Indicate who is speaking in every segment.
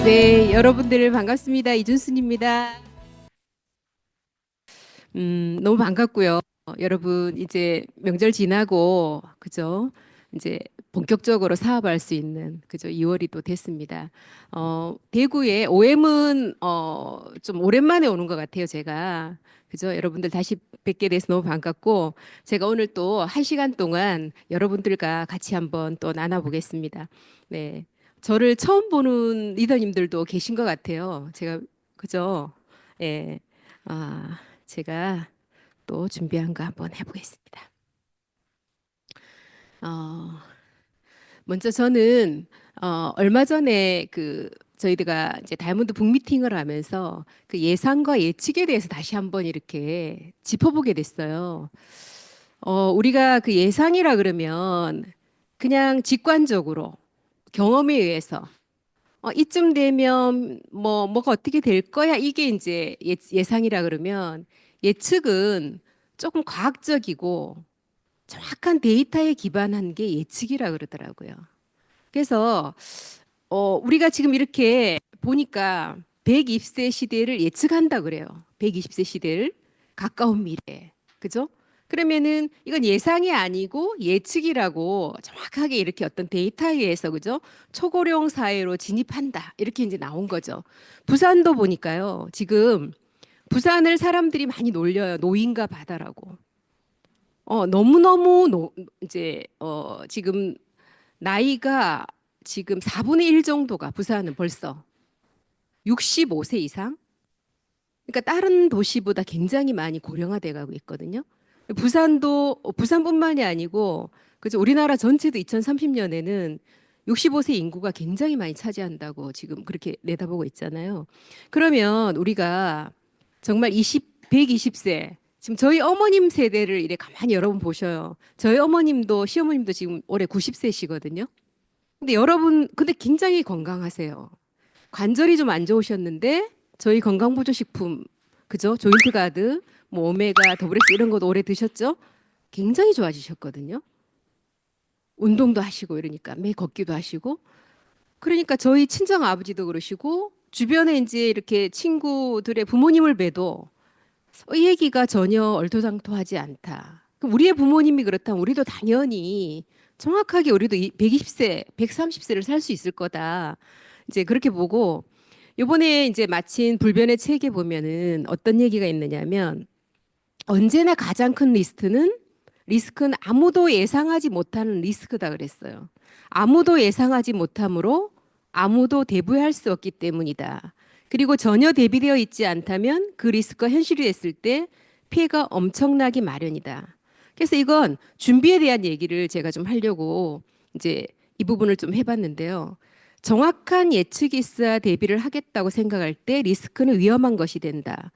Speaker 1: 네, 여러분들 반갑습니다. 이준순입니다. 너무 반갑고요. 여러분 이제 명절 지나고 그죠? 이제 본격적으로 사업할 수 있는 그죠? 2월이 또 됐습니다. 대구에 OM은 좀 오랜만에 오는 것 같아요, 제가. 그죠? 여러분들 다시 뵙게 돼서 너무 반갑고 제가 오늘 또 1시간 동안 여러분들과 같이 한번 또 나눠보겠습니다. 네. 저를 처음 보는 리더님들도 계신 것 같아요. 제가 그죠? 예. 제가 또 준비한 거 한번 해보겠습니다. 어, 먼저 저는 얼마 전에 그 저희가 이제 다이아몬드 북 미팅을 하면서 그 예상과 예측에 대해서 다시 한번 이렇게 짚어보게 됐어요. 우리가 그 예상이라 그러면 그냥 직관적으로 경험에 의해서 이쯤 되면 뭐가 어떻게 될 거야 이게 이제 예상이라 그러면 예측은 조금 과학적이고 정확한 데이터에 기반한 게 예측이라 그러더라고요. 그래서 우리가 지금 이렇게 보니까 120세 시대를 예측한다 그래요. 120세 시대를 가까운 미래. 그죠? 그러면은 이건 예상이 아니고 예측이라고 정확하게 이렇게 어떤 데이터에 의해서 그죠? 초고령 사회로 진입한다. 이렇게 이제 나온 거죠. 부산도 보니까요. 지금 부산을 사람들이 많이 놀려요. 노인과 바다라고. 너무너무 이제 지금 나이가 지금 4분의 1 정도가 부산은 벌써 65세 이상? 그러니까 다른 도시보다 굉장히 많이 고령화돼 가고 있거든요. 부산도 부산뿐만이 아니고 그죠? 우리나라 전체도 2030년에는 65세 인구가 굉장히 많이 차지한다고 지금 그렇게 내다보고 있잖아요. 그러면 우리가 정말 120세 지금 저희 어머님 세대를 이래 가만히 여러분 보셔요. 저희 어머님도 시어머님도 지금 올해 90세시거든요. 근데 여러분 근데 굉장히 건강하세요. 관절이 좀 안 좋으셨는데 저희 건강보조식품 그죠? 조인트 가드, 뭐 오메가, 더블엑스 이런 것도 오래 드셨죠? 굉장히 좋아지셨거든요. 운동도 하시고 이러니까 매 걷기도 하시고 그러니까 저희 친정 아버지도 그러시고 주변에 이제 이렇게 친구들의 부모님을 봬도 이 얘기가 전혀 얼토당토하지 않다. 그럼 우리의 부모님이 그렇다면 우리도 당연히 정확하게 우리도 120세, 130세를 살 수 있을 거다. 이제 그렇게 보고 요번에 이제 마친 불변의 책에 보면은 어떤 얘기가 있느냐면 언제나 가장 큰 리스크는 아무도 예상하지 못하는 리스크다 그랬어요. 아무도 예상하지 못함으로 아무도 대비할 수 없기 때문이다. 그리고 전혀 대비되어 있지 않다면 그 리스크가 현실이 됐을 때 피해가 엄청나기 마련이다. 그래서 이건 준비에 대한 얘기를 제가 좀 하려고 이제 이 부분을 좀 해봤는데요. 정확한 예측이 있어야 대비를 하겠다고 생각할 때 리스크는 위험한 것이 된다.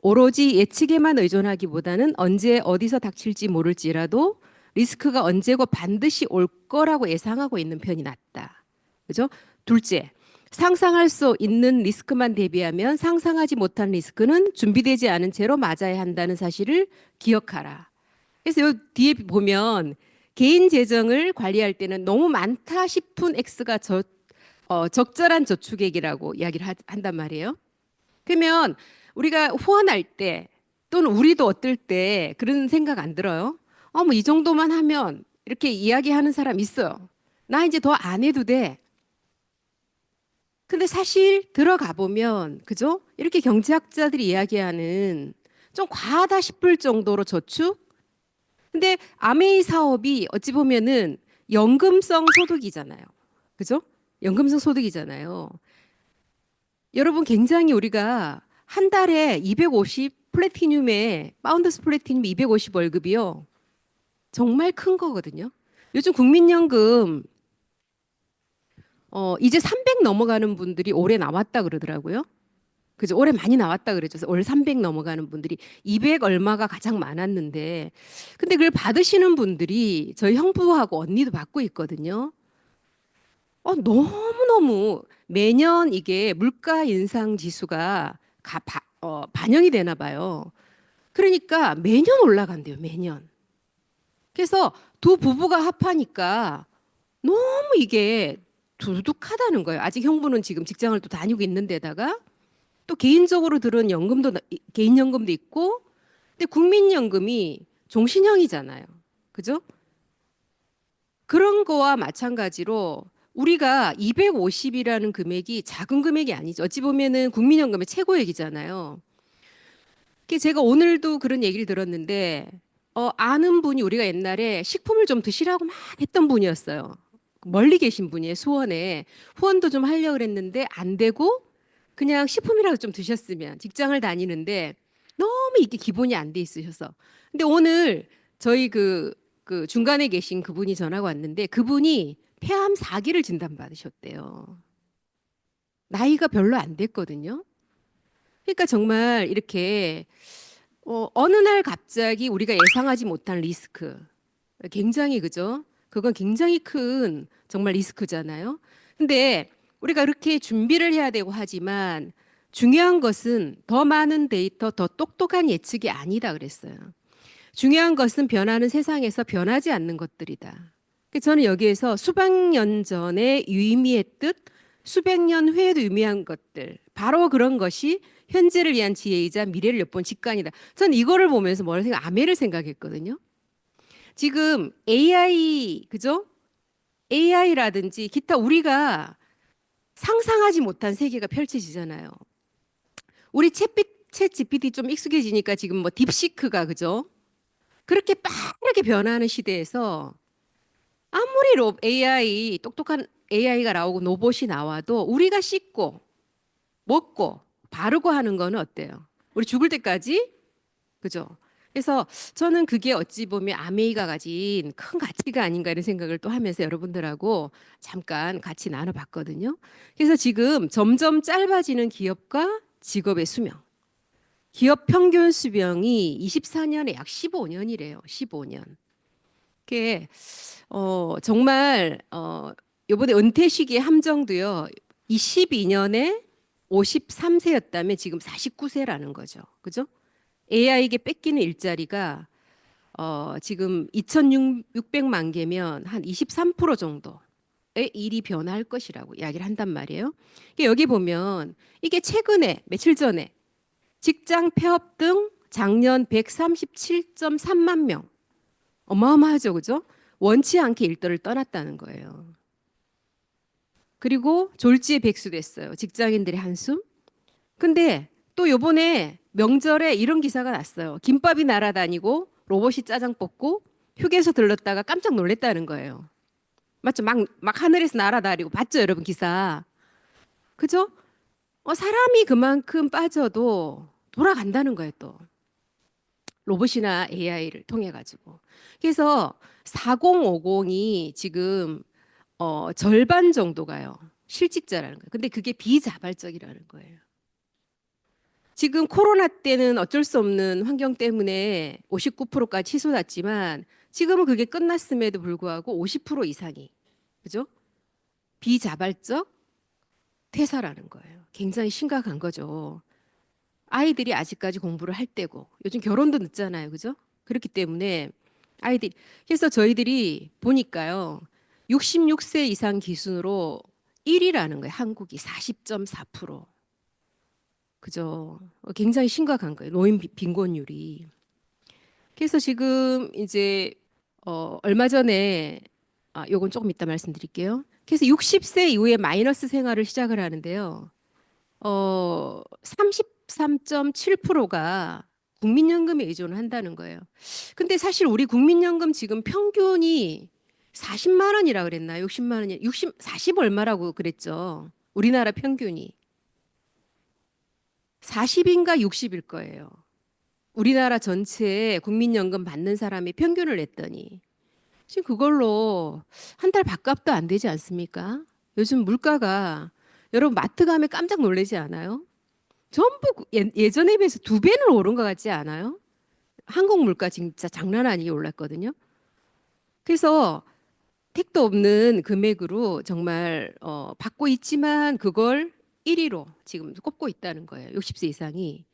Speaker 1: 오로지 예측에만 의존하기보다는 언제 어디서 닥칠지 모를지라도 리스크가 언제고 반드시 올 거라고 예상하고 있는 편이 낫다. 그죠? 둘째, 상상할 수 있는 리스크만 대비하면 상상하지 못한 리스크는 준비되지 않은 채로 맞아야 한다는 사실을 기억하라. 그래서 요 뒤에 보면 개인 재정을 관리할 때는 너무 많다 싶은 X가 적절한 저축액이라고 이야기를 한단 말이에요. 그러면 우리가 후원할 때 또는 우리도 어떨 때 그런 생각 안 들어요? 뭐 이 정도만 하면 이렇게 이야기하는 사람 있어요. 나 이제 더 안 해도 돼. 근데 사실 들어가 보면 그죠? 이렇게 경제학자들이 이야기하는 좀 과하다 싶을 정도로 저축? 근데 아메이 사업이 어찌 보면은 연금성 소득이잖아요. 그죠? 연금성 소득이잖아요. 여러분 굉장히 우리가 한 달에 250 플래티늄에 파운더스 플래티늄 250 월급이요. 정말 큰 거거든요. 요즘 국민연금 이제 300 넘어가는 분들이 올해 나왔다 그러더라고요. 그죠? 올해 많이 나왔다 그랬죠. 그래서 올 300 넘어가는 분들이 200 얼마가 가장 많았는데 근데 그걸 받으시는 분들이 저희 형부하고 언니도 받고 있거든요. 너무너무 매년 이게 물가 인상 지수가 반영이 되나 봐요. 그러니까 매년 올라간대요, 매년. 그래서 두 부부가 합하니까 너무 이게 두둑하다는 거예요. 아직 형부는 지금 직장을 또 다니고 있는 데다가 또 개인적으로 들은 연금도 개인연금도 있고 근데 국민연금이 종신형이잖아요. 그죠? 그런 거와 마찬가지로 우리가 250이라는 금액이 작은 금액이 아니죠. 어찌 보면은 국민연금의 최고액이잖아요. 제가 오늘도 그런 얘기를 들었는데 아는 분이 우리가 옛날에 식품을 좀 드시라고 막 했던 분이었어요. 멀리 계신 분이에요. 수원에. 후원도 좀 하려고 그랬는데 안 되고 그냥 식품이라도 좀 드셨으면 직장을 다니는데 너무 이게 기본이 안 돼 있으셔서. 근데 오늘 저희 그 중간에 계신 그분이 전화가 왔는데 그분이 폐암 4기를 진단받으셨대요. 나이가 별로 안 됐거든요. 그러니까 정말 이렇게 어느 날 갑자기 우리가 예상하지 못한 리스크. 굉장히 그죠? 그건 굉장히 큰 정말 리스크잖아요. 근데 우리가 그렇게 준비를 해야 되고 하지만 중요한 것은 더 많은 데이터, 더 똑똑한 예측이 아니다 그랬어요. 중요한 것은 변하는 세상에서 변하지 않는 것들이다. 저는 여기에서 수백 년 전에 유의미했듯 수백 년 후에도 유의미한 것들, 바로 그런 것이 현재를 위한 지혜이자 미래를 엿본 직관이다. 저는 이거를 보면서 뭐를 생각, 아메를 생각했거든요. 지금 AI, 그죠? AI라든지 기타 우리가 상상하지 못한 세계가 펼쳐지잖아요. 우리 챗 GPT 좀 익숙해지니까 지금 뭐 딥시크가 그죠? 그렇게 빠르게 변하는 시대에서 아무리 AI 똑똑한 AI가 나오고 로봇이 나와도 우리가 씻고 먹고 바르고 하는 거는 어때요? 우리 죽을 때까지 그죠? 그래서 저는 그게 어찌 보면 아메이가 가진 큰 가치가 아닌가 이런 생각을 또 하면서 여러분들하고 잠깐 같이 나눠봤거든요. 그래서 지금 점점 짧아지는 기업과 직업의 수명. 기업 평균 수명이 24년에 약 15년이래요. 15년. 그게 정말 요번에 은퇴 시기의 함정도요. 22년에 53세였다면 지금 49세라는 거죠. 그죠? AI에게 뺏기는 일자리가 지금 2,600만 개면 한 23% 정도의 일이 변화할 것이라고 이야기를 한단 말이에요. 여기 보면 이게 최근에 며칠 전에 직장 폐업 등 작년 137.3만 명 어마어마하죠, 그죠? 원치 않게 일터를 떠났다는 거예요. 그리고 졸지에 백수됐어요. 직장인들의 한숨. 근데 또 요번에 명절에 이런 기사가 났어요. 김밥이 날아다니고 로봇이 짜장 볶고 휴게소 들렀다가 깜짝 놀랐다는 거예요. 맞죠? 막 하늘에서 날아다니고 봤죠, 여러분 기사. 그죠? 사람이 그만큼 빠져도 돌아간다는 거예요, 또. 로봇이나 AI를 통해 가지고. 그래서 4050이 지금 절반 정도가요. 실직자라는 거예요. 근데 그게 비자발적이라는 거예요. 지금 코로나 때는 어쩔 수 없는 환경 때문에 59%까지 치솟았지만 지금은 그게 끝났음에도 불구하고 50% 이상이 그죠? 비자발적 퇴사라는 거예요. 굉장히 심각한 거죠. 아이들이 아직까지 공부를 할 때고 요즘 결혼도 늦잖아요. 그죠? 그렇기 때문에 아이들이 그래서 저희들이 보니까요. 66세 이상 기준으로 1위라는 거예요. 한국이 40.4%. 그죠? 굉장히 심각한 거예요. 노인 빈곤율이. 그래서 지금 이제 얼마 전에 요건 조금 이따 말씀드릴게요. 그래서 60세 이후에 마이너스 생활을 시작을 하는데요. 33.7%가 국민연금에 의존을 한다는 거예요. 근데 사실 우리 국민연금 지금 평균이 40만 원이라 그랬나요? 60만 원이 40 얼마라고 그랬죠. 우리나라 평균이 40인가 60일 거예요. 우리나라 전체에 국민연금 받는 사람이 평균을 냈더니 지금 그걸로 한 달 밥값도 안 되지 않습니까? 요즘 물가가 여러분 마트 가면 깜짝 놀라지 않아요? 전부 예전에 비해서 두 배는 오른 것 같지 않아요? 한국 물가 진짜 장난 아니게 올랐거든요. 그래서 택도 없는 금액으로 정말 받고 있지만 그걸 1위로 지금 꼽고 있다는 거예요. 60세 이상이.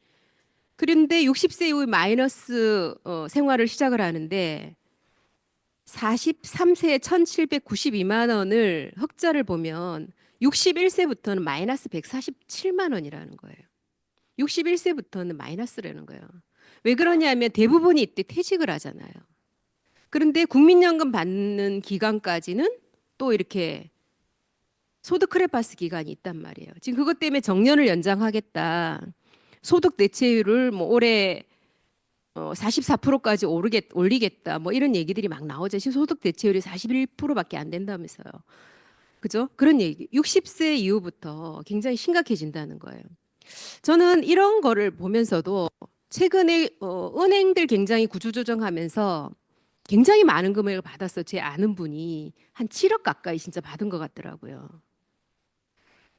Speaker 1: 그런데 60세 이후에 마이너스 생활을 시작을 하는데 43세에 1,792만 원을 흑자를 보면 61세부터는 마이너스 147만 원이라는 거예요. 61세부터는 마이너스라는 거예요. 왜 그러냐면 대부분이 이때 퇴직을 하잖아요. 그런데 국민연금 받는 기간까지는 또 이렇게 소득 크레파스 기간이 있단 말이에요. 지금 그것 때문에 정년을 연장하겠다. 소득 대체율을 뭐 올해 44%까지 올리겠다. 뭐 이런 얘기들이 막 나오죠. 지금 소득 대체율이 41%밖에 안 된다면서요. 그죠? 그런 얘기. 60세 이후부터 굉장히 심각해진다는 거예요. 저는 이런 거를 보면서도 최근에 은행들 굉장히 구조조정하면서 굉장히 많은 금액을 받았어. 제 아는 분이 한 7억 가까이 진짜 받은 것 같더라고요.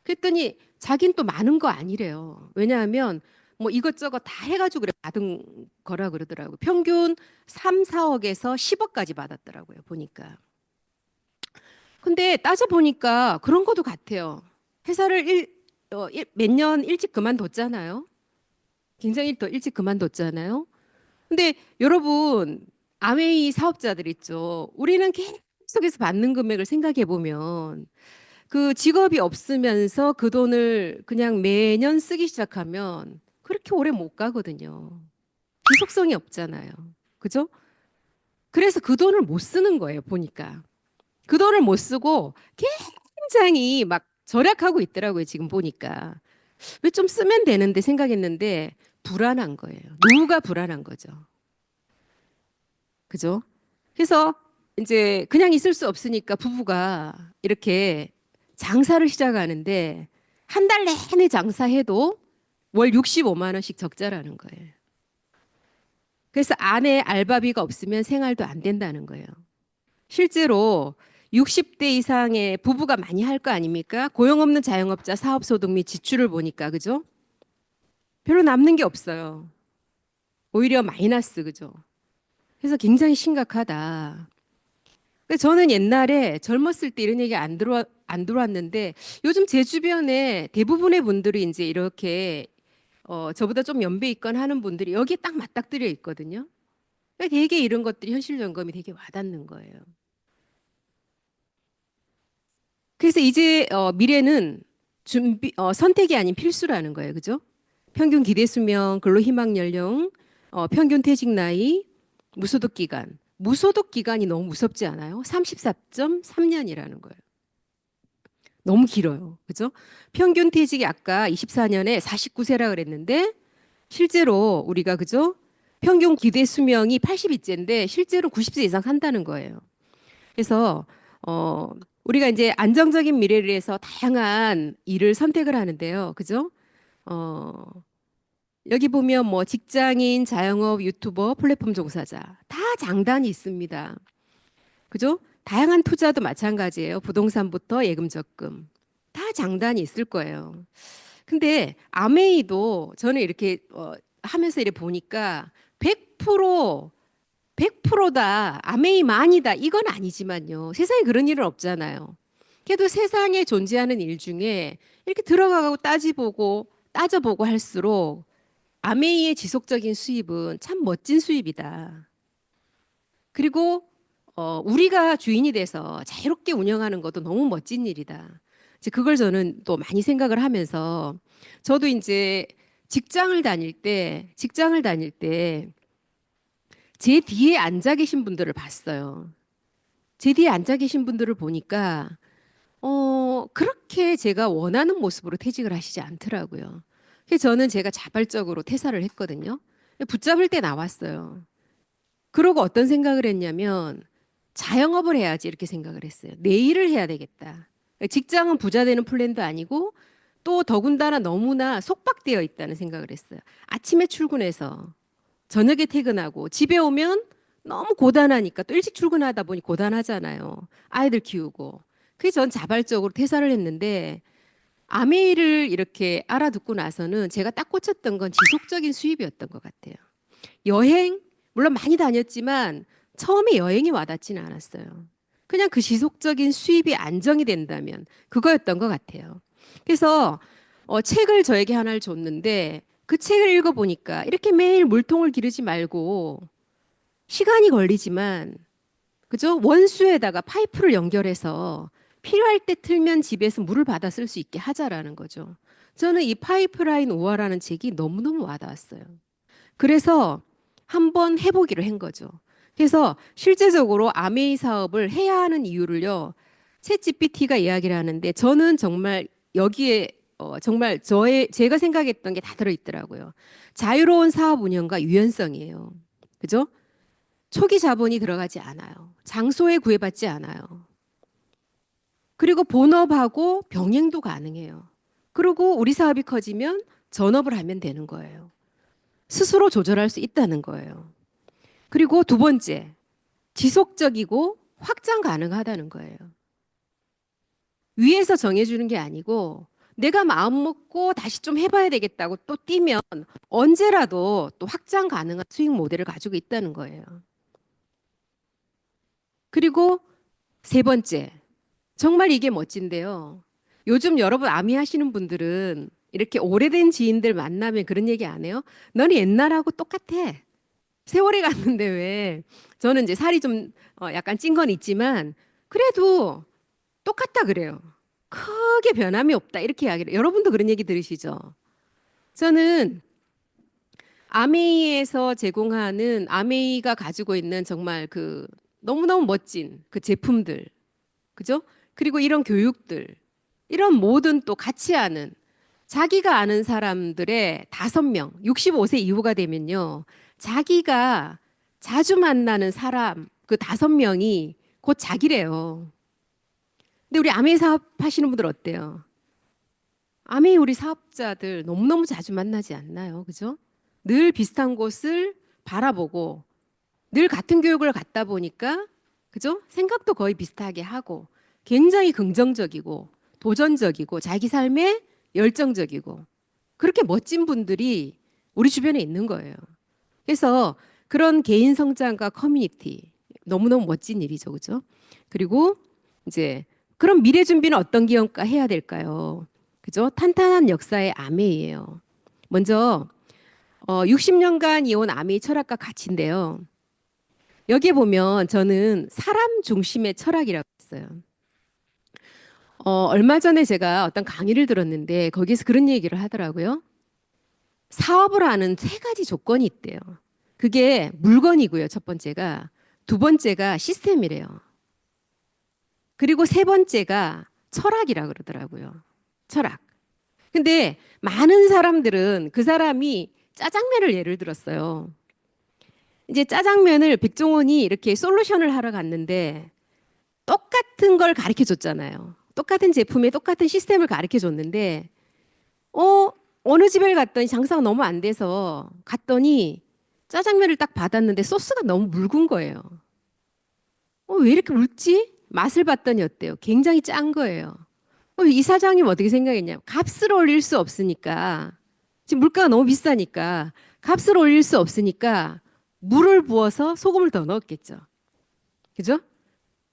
Speaker 1: 그랬더니 자긴 또 많은 거 아니래요. 왜냐하면 뭐 이것저것 다 해가지고 그래 받은 거라 그러더라고요. 평균 3, 4억에서 10억까지 받았더라고요. 보니까. 근데 따져보니까 그런 것도 같아요. 회사를 몇 년 일찍 그만뒀잖아요. 굉장히 더 일찍 그만뒀잖아요. 근데 여러분, 아메이 사업자들 있죠. 우리는 계속해서 받는 금액을 생각해 보면 그 직업이 없으면서 그 돈을 그냥 매년 쓰기 시작하면 그렇게 오래 못 가거든요. 지속성이 없잖아요. 그죠? 그래서 그 돈을 못 쓰는 거예요, 보니까. 그 돈을 못 쓰고 굉장히 막 절약하고 있더라고요, 지금 보니까. 왜 좀 쓰면 되는데 생각했는데 불안한 거예요. 노후가 불안한 거죠. 그죠? 그래서 이제 그냥 있을 수 없으니까 부부가 이렇게 장사를 시작하는데 한 달 내내 장사해도 월 65만 원씩 적자라는 거예요. 그래서 아내 알바비가 없으면 생활도 안 된다는 거예요. 실제로 60대 이상의 부부가 많이 할 거 아닙니까? 고용 없는 자영업자 사업소득 및 지출을 보니까 그죠? 별로 남는 게 없어요. 오히려 마이너스 그죠? 그래서 굉장히 심각하다. 그래서 저는 옛날에 젊었을 때 이런 얘기 안 들어왔는데 요즘 제 주변에 대부분의 분들이 이제 이렇게 저보다 좀 연배 있건 하는 분들이 여기에 딱 맞닥뜨려 있거든요. 그러니까 되게 이런 것들이 현실 점검이 되게 와닿는 거예요. 그래서 이제 미래는 선택이 아닌 필수라는 거예요. 그죠? 평균 기대 수명, 근로 희망 연령, 평균 퇴직 나이, 무소득 기간. 무소득 기간이 너무 무섭지 않아요? 34.3년이라는 거예요. 너무 길어요. 그죠? 평균 퇴직이 아까 24년에 49세라 그랬는데 실제로 우리가 그죠? 평균 기대 수명이 82세인데 실제로 90세 이상 산다는 거예요. 그래서 우리가 이제 안정적인 미래를 위해서 다양한 일을 선택을 하는데요. 그죠? 어, 여기 보면 뭐 직장인, 자영업, 유튜버, 플랫폼 종사자 다 장단이 있습니다. 그죠? 다양한 투자도 마찬가지예요. 부동산부터 예금 적금 다 장단이 있을 거예요. 근데 아메이도 저는 이렇게 하면서 이렇게 보니까 100% 100%다 아메이만이다 이건 아니지만요. 세상에 그런 일은 없잖아요. 그래도 세상에 존재하는 일 중에 이렇게 들어가고 따져보고 할수록 아메이의 지속적인 수입은 참 멋진 수입이다. 그리고 우리가 주인이 돼서 자유롭게 운영하는 것도 너무 멋진 일이다. 이제 그걸 저는 또 많이 생각을 하면서 저도 이제 직장을 다닐 때 제 뒤에 앉아 계신 분들을 봤어요. 제 뒤에 앉아 계신 분들을 보니까 그렇게 제가 원하는 모습으로 퇴직을 하시지 않더라고요. 그래서 저는 제가 자발적으로 퇴사를 했거든요. 붙잡을 때 나왔어요. 그러고 어떤 생각을 했냐면 자영업을 해야지 이렇게 생각을 했어요. 내 일을 해야 되겠다. 직장은 부자 되는 플랜도 아니고 또 더군다나 너무나 속박되어 있다는 생각을 했어요. 아침에 출근해서 저녁에 퇴근하고 집에 오면 너무 고단하니까 또 일찍 출근하다 보니 고단하잖아요. 아이들 키우고. 그래서 전 자발적으로 퇴사를 했는데 아메이를 이렇게 알아듣고 나서는 제가 딱 꽂혔던 건 지속적인 수입이었던 것 같아요. 여행, 물론 많이 다녔지만 처음에 여행이 와닿지는 않았어요. 그냥 그 지속적인 수입이 안정이 된다면 그거였던 것 같아요. 그래서 책을 저에게 하나를 줬는데 그 책을 읽어보니까 이렇게 매일 물통을 기르지 말고 시간이 걸리지만 그죠? 원수에다가 파이프를 연결해서 필요할 때 틀면 집에서 물을 받아 쓸 수 있게 하자라는 거죠. 저는 이 파이프라인 우화라는 책이 너무너무 와닿았어요. 그래서 한번 해보기로 한 거죠. 그래서 실제적으로 아메이 사업을 해야 하는 이유를요, 챗GPT가 이야기를 하는데 저는 정말 여기에 정말 제가 생각했던 게 다 들어있더라고요. 자유로운 사업 운영과 유연성이에요. 그죠? 초기 자본이 들어가지 않아요. 장소에 구애받지 않아요. 그리고 본업하고 병행도 가능해요. 그리고 우리 사업이 커지면 전업을 하면 되는 거예요. 스스로 조절할 수 있다는 거예요. 그리고 두 번째, 지속적이고 확장 가능하다는 거예요. 위에서 정해주는 게 아니고 내가 마음 먹고 다시 좀 해봐야 되겠다고 또 뛰면 언제라도 또 확장 가능한 수익 모델을 가지고 있다는 거예요. 그리고 세 번째, 정말 이게 멋진데요. 요즘 여러분 아미 하시는 분들은 이렇게 오래된 지인들 만나면 그런 얘기 안 해요? 너는 옛날하고 똑같아. 세월이 갔는데 왜? 저는 이제 살이 좀 약간 찐 건 있지만 그래도 똑같다 그래요. 크게 변함이 없다 이렇게 이야기를. 여러분도 그런 얘기 들으시죠? 저는 아메이에서 제공하는 아메이가 가지고 있는 정말 그 너무너무 멋진 그 제품들, 그죠? 그리고 이런 교육들, 이런 모든 또 같이 아는 자기가 아는 사람들의 5명, 65세 이후가 되면요. 자기가 자주 만나는 사람 그 5명이 곧 자기래요. 근데 우리 아메이 사업 하시는 분들 어때요? 아메이 우리 사업자들 너무너무 자주 만나지 않나요? 그죠? 늘 비슷한 곳을 바라보고 늘 같은 교육을 갖다 보니까 그죠? 생각도 거의 비슷하게 하고 굉장히 긍정적이고 도전적이고 자기 삶에 열정적이고 그렇게 멋진 분들이 우리 주변에 있는 거예요. 그래서 그런 개인 성장과 커뮤니티 너무너무 멋진 일이죠. 그죠? 그리고 이제 그럼 미래 준비는 어떤 기업가 해야 될까요? 그죠? 탄탄한 역사의 아메이예요. 먼저 60년간 이어온 아메이 철학과 가치인데요. 여기에 보면 저는 사람 중심의 철학이라고 했어요. 얼마 전에 제가 어떤 강의를 들었는데 거기에서 그런 얘기를 하더라고요. 사업을 하는 3가지 조건이 있대요. 그게 물건이고요. 첫 번째가. 두 번째가 시스템이래요. 그리고 세 번째가 철학이라 그러더라고요. 철학. 근데 많은 사람들은 그 사람이 짜장면을 예를 들었어요. 이제 짜장면을 백종원이 이렇게 솔루션을 하러 갔는데 똑같은 걸 가르쳐 줬잖아요. 똑같은 제품에 똑같은 시스템을 가르쳐 줬는데 어느 집에 갔더니 장사가 너무 안 돼서 갔더니 짜장면을 딱 받았는데 소스가 너무 묽은 거예요. 왜 이렇게 묽지? 맛을 봤더니 어때요? 굉장히 짠 거예요. 이 사장님 어떻게 생각했냐? 값을 올릴 수 없으니까 지금 물가가 너무 비싸니까 값을 올릴 수 없으니까 물을 부어서 소금을 더 넣었겠죠. 그죠?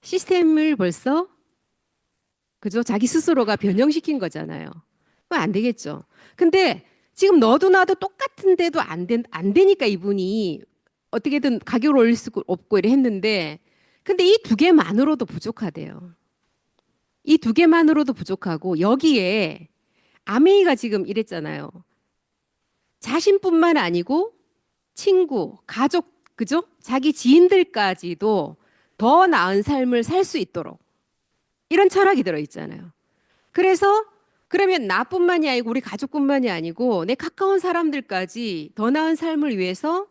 Speaker 1: 시스템을 벌써 그죠? 자기 스스로가 변형시킨 거잖아요. 그건 안 되겠죠. 근데 지금 너도 나도 똑같은데도 안 되니까 이분이 어떻게든 가격을 올릴 수 없고 이래 했는데 근데 이 2개만으로도 부족하대요. 이 2개만으로도 부족하고 여기에 아메이가 지금 이랬잖아요. 자신뿐만 아니고 친구, 가족, 그죠? 자기 지인들까지도 더 나은 삶을 살 수 있도록 이런 철학이 들어있잖아요. 그래서 그러면 나뿐만이 아니고 우리 가족뿐만이 아니고 내 가까운 사람들까지 더 나은 삶을 위해서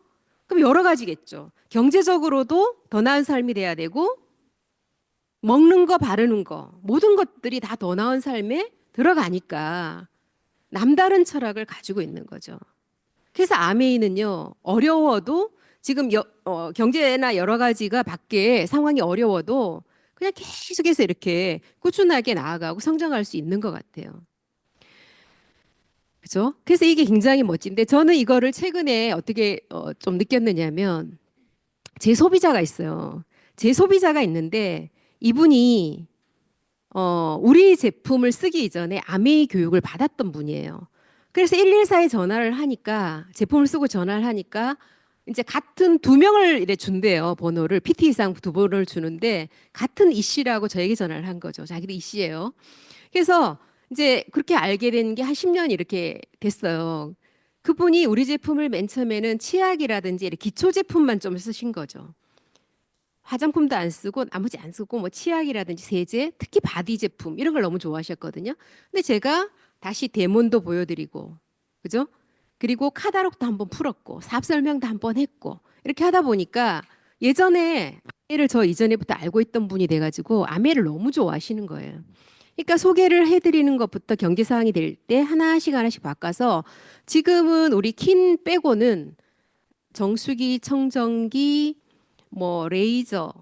Speaker 1: 그럼 여러 가지겠죠. 경제적으로도 더 나은 삶이 돼야 되고 먹는 거 바르는 거 모든 것들이 다 더 나은 삶에 들어가니까 남다른 철학을 가지고 있는 거죠. 그래서 아메이는요 어려워도 지금 경제나 여러 가지가 밖에 상황이 어려워도 그냥 계속해서 이렇게 꾸준하게 나아가고 성장할 수 있는 것 같아요. 그죠? 그래서 이게 굉장히 멋진데 저는 이거를 최근에 어떻게 좀 느꼈느냐면 제 소비자가 있어요. 제 소비자가 있는데 이분이 우리 제품을 쓰기 이전에 아메이 교육을 받았던 분이에요. 그래서 114에 전화를 하니까 제품을 쓰고 전화를 하니까 이제 같은 두 명을 이래 준대요. 번호를 PT 이상 두 번을 주는데 같은 이 씨라고 저에게 전화를 한 거죠. 자기도 이 씨예요. 그래서 이제 그렇게 알게 된 게 한 10년 이렇게 됐어요. 그분이 우리 제품을 맨 처음에는 치약이라든지 이렇게 기초 제품만 좀 쓰신 거죠. 화장품도 안 쓰고 나머지 안 쓰고 뭐 치약이라든지 세제, 특히 바디 제품 이런 걸 너무 좋아하셨거든요. 근데 제가 다시 데몬도 보여드리고, 그죠? 그리고 카탈로그도 한번 풀었고 사업 설명도 한번 했고 이렇게 하다 보니까 예전에 아메를 저 이전에부터 알고 있던 분이 돼가지고 아메를 너무 좋아하시는 거예요. 그러니까 소개를 해드리는 것부터 경제 사항이 될 때 하나씩 하나씩 바꿔서 지금은 우리 킨 빼고는 정수기, 청정기, 뭐 레이저,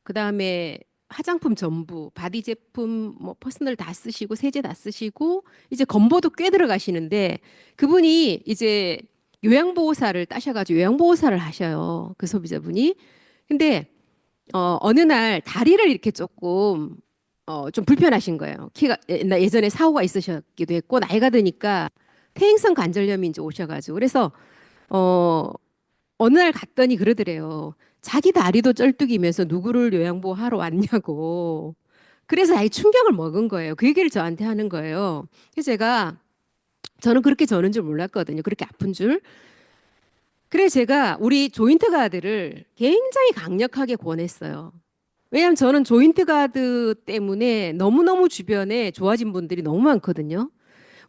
Speaker 1: 그다음에 화장품 전부, 바디 제품, 뭐 퍼스널 다 쓰시고 세제 다 쓰시고 이제 건보도 꽤 들어가시는데 그분이 이제 요양보호사를 따셔가지고 요양보호사를 하셔요. 그 소비자분이. 근데 어느 날 다리를 이렇게 조금 좀 불편하신 거예요. 키가 예전에 사고가 있으셨기도 했고 나이가 드니까 퇴행성 관절염이 이제 오셔가지고 그래서 어 어느 날 갔더니 그러더래요. 자기 다리도 쩔뚝이면서 누구를 요양보호하러 왔냐고. 그래서 아예 충격을 먹은 거예요. 그 얘기를 저한테 하는 거예요. 그래서 제가 저는 그렇게 저는 줄 몰랐거든요. 그렇게 아픈 줄. 그래서 제가 우리 조인트 가드를 굉장히 강력하게 권했어요. 왜냐하면 저는 조인트 가드 때문에 너무너무 주변에 좋아진 분들이 너무 많거든요.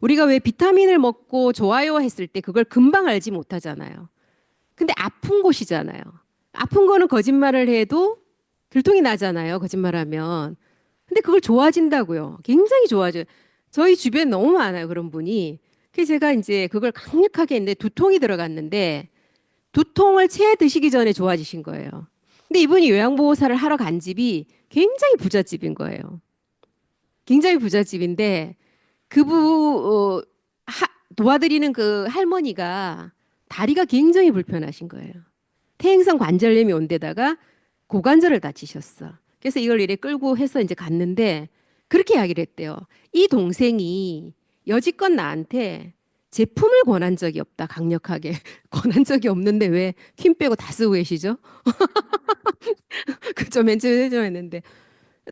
Speaker 1: 우리가 왜 비타민을 먹고 좋아요 했을 때 그걸 금방 알지 못하잖아요. 근데 아픈 곳이잖아요. 아픈 거는 거짓말을 해도 들통이 나잖아요. 거짓말하면. 근데 그걸 좋아진다고요. 굉장히 좋아져요. 저희 주변에 너무 많아요. 그런 분이. 그래서 제가 이제 그걸 강력하게 했는데 두통이 들어갔는데 두통을 채 드시기 전에 좋아지신 거예요. 근데 이분이 요양보호사를 하러 간 집이 굉장히 부잣집인 거예요. 굉장히 부잣집인데 그부 도와드리는 그 할머니가 다리가 굉장히 불편하신 거예요. 퇴행성 관절염이 온 데다가 고관절을 다치셨어. 그래서 이걸 이래 끌고 해서 이제 갔는데 그렇게 이야기를 했대요. 이 동생이 여지껏 나한테 제품을 권한 적이 없다. 강력하게 권한 적이 없는데 왜 퀸 빼고 다 쓰고 계시죠? 그좀 맨 처음에 좀 했는데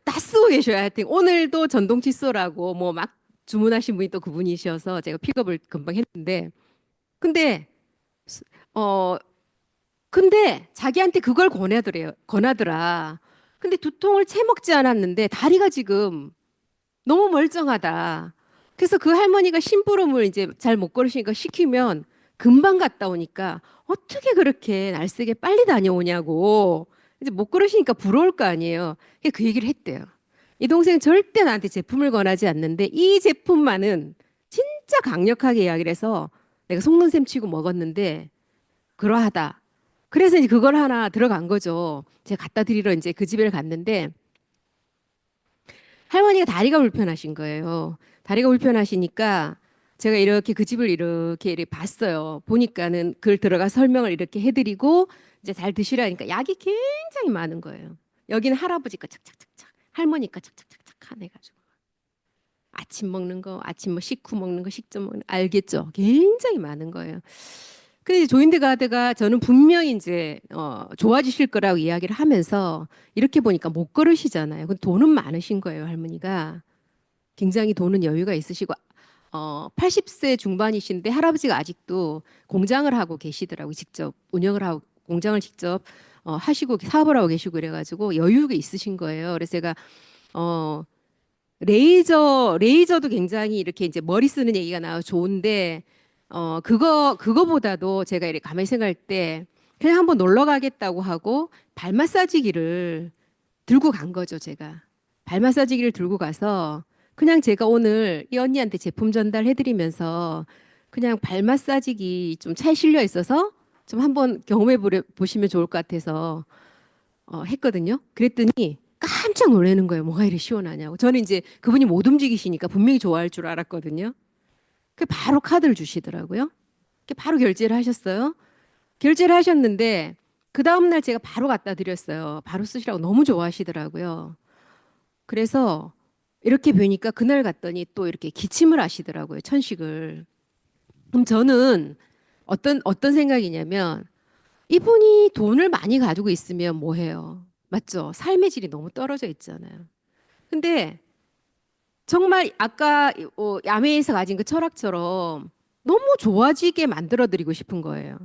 Speaker 1: 다 쓰고 계셔야 하여튼 오늘도 전동 칫솔하고 뭐 막 주문하신 분이 또 그분이셔서 제가 픽업을 금방 했는데 근데 어 근데 자기한테 그걸 권하더라. 근데 두통을 채 먹지 않았는데 다리가 지금 너무 멀쩡하다. 그래서 그 할머니가 심부름을 이제 잘 못 걸으시니까 시키면 금방 갔다 오니까 어떻게 그렇게 날쌔게 빨리 다녀오냐고. 이제 못 걸으시니까 부러울 거 아니에요. 그 얘기를 했대요. 이 동생 절대 나한테 제품을 권하지 않는데 이 제품만은 진짜 강력하게 이야기를 해서 내가 속는셈 치고 먹었는데 그러하다. 그래서 이제 그걸 하나 들어간 거죠. 제가 갖다 드리러 이제 그 집에 갔는데 할머니가 다리가 불편하신 거예요. 다리가 불편하시니까 제가 이렇게 그 집을 이렇게 봤어요. 보니까는 그걸 들어가 설명을 이렇게 해드리고 이제 잘 드시라니까 약이 굉장히 많은 거예요. 여기는 할아버지가 착착착착, 할머니가 착착착착 해가지고 아침 먹는 거, 아침 뭐 식후 먹는 거, 식전 먹는 거 알겠죠? 굉장히 많은 거예요. 근데 조인드 가드가 저는 분명히 이제 좋아지실 거라고 이야기를 하면서 이렇게 보니까 못 걸으시잖아요. 근데 돈은 많으신 거예요, 할머니가. 굉장히 돈은 여유가 있으시고 80세 중반이신데 할아버지가 아직도 공장을 하고 계시더라고요. 직접 운영을 하고 공장을 직접 하시고 사업을 하고 계시고 그래가지고 여유가 있으신 거예요. 그래서 제가 어, 레이저도 굉장히 이렇게 이제 머리 쓰는 얘기가 나와 좋은데 그거보다도 제가 이렇게 가만히 생각할 때 그냥 한번 놀러 가겠다고 하고 발 마사지기를 들고 간 거죠, 제가. 발 마사지기를 들고 가서 그냥 제가 오늘 이 언니한테 제품 전달해드리면서 그냥 발 마사지기 좀 차에 실려 있어서 좀 한번 경험해 보시면 좋을 것 같아서 했거든요. 그랬더니 깜짝 놀라는 거예요. 뭐가 이리 시원하냐고. 저는 이제 그분이 못 움직이시니까 분명히 좋아할 줄 알았거든요. 그 바로 카드를 주시더라고요. 바로 결제를 하셨어요. 결제를 하셨는데 그 다음날 제가 바로 갖다 드렸어요. 바로 쓰시라고 너무 좋아하시더라고요. 그래서 이렇게 뵈니까 그날 갔더니 또 이렇게 기침을 하시더라고요. 천식을. 그럼 저는 어떤 생각이냐면 이분이 돈을 많이 가지고 있으면 뭐 해요? 맞죠? 삶의 질이 너무 떨어져 있잖아요. 근데 정말 아까 야매에서 가진 그 철학처럼 너무 좋아지게 만들어 드리고 싶은 거예요.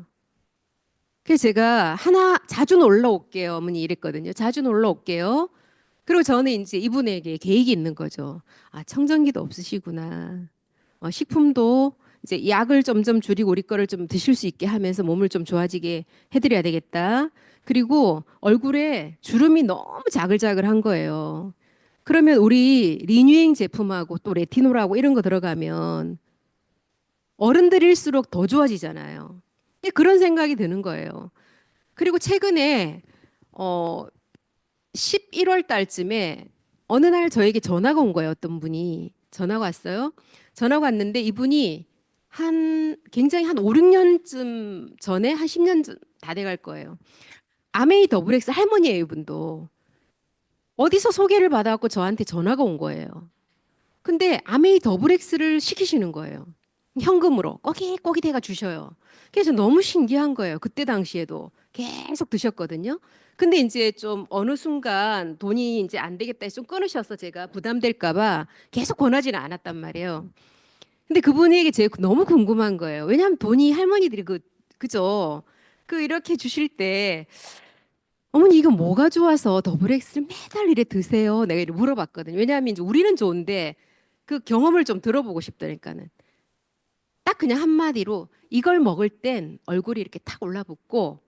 Speaker 1: 그래서 제가 하나 자주 놀러 올게요. 어머니 이랬거든요. 자주 놀러 올게요. 그리고 저는 이제 이분에게 계획이 있는 거죠. 아, 청정기도 없으시구나. 식품도 이제 약을 점점 줄이고 우리 거를 좀 드실 수 있게 하면서 몸을 좀 좋아지게 해드려야 되겠다. 그리고 얼굴에 주름이 너무 자글자글한 거예요. 그러면 우리 리뉴잉 제품하고 또 레티놀하고 이런 거 들어가면 어른들일수록 더 좋아지잖아요. 근데 그런 생각이 드는 거예요. 그리고 최근에 어 11월 달쯤에 어느 날 저에게 전화가 온 거예요. 어떤 분이 전화가 왔어요. 전화가 왔는데 이분이 한 굉장히 한 5, 6년쯤 전에 한 10년 다 돼갈 거예요. 아메이 더블엑스 할머니예요, 이분도. 어디서 소개를 받아갖고 저한테 전화가 온 거예요. 근데 아메이 더블엑스를 시키시는 거예요. 현금으로 꼬깃꼬깃 해가 주셔요. 그래서 너무 신기한 거예요. 그때 당시에도 계속 드셨거든요. 근데 이제 좀 어느 순간 돈이 이제 안 되겠다 해서 좀 끊으셔서 제가 부담될까 봐 계속 권하지는 않았단 말이에요. 근데 그분에게 제가 너무 궁금한 거예요. 왜냐하면 돈이 할머니들이 그죠? 그 이렇게 주실 때 어머니 이거 뭐가 좋아서 더블엑스를 매달 이래 드세요? 내가 이렇게 물어봤거든요. 왜냐하면 이제 우리는 좋은데 그 경험을 좀 들어보고 싶다니까는. 딱 그냥 한마디로 이걸 먹을 땐 얼굴이 이렇게 탁 올라붙고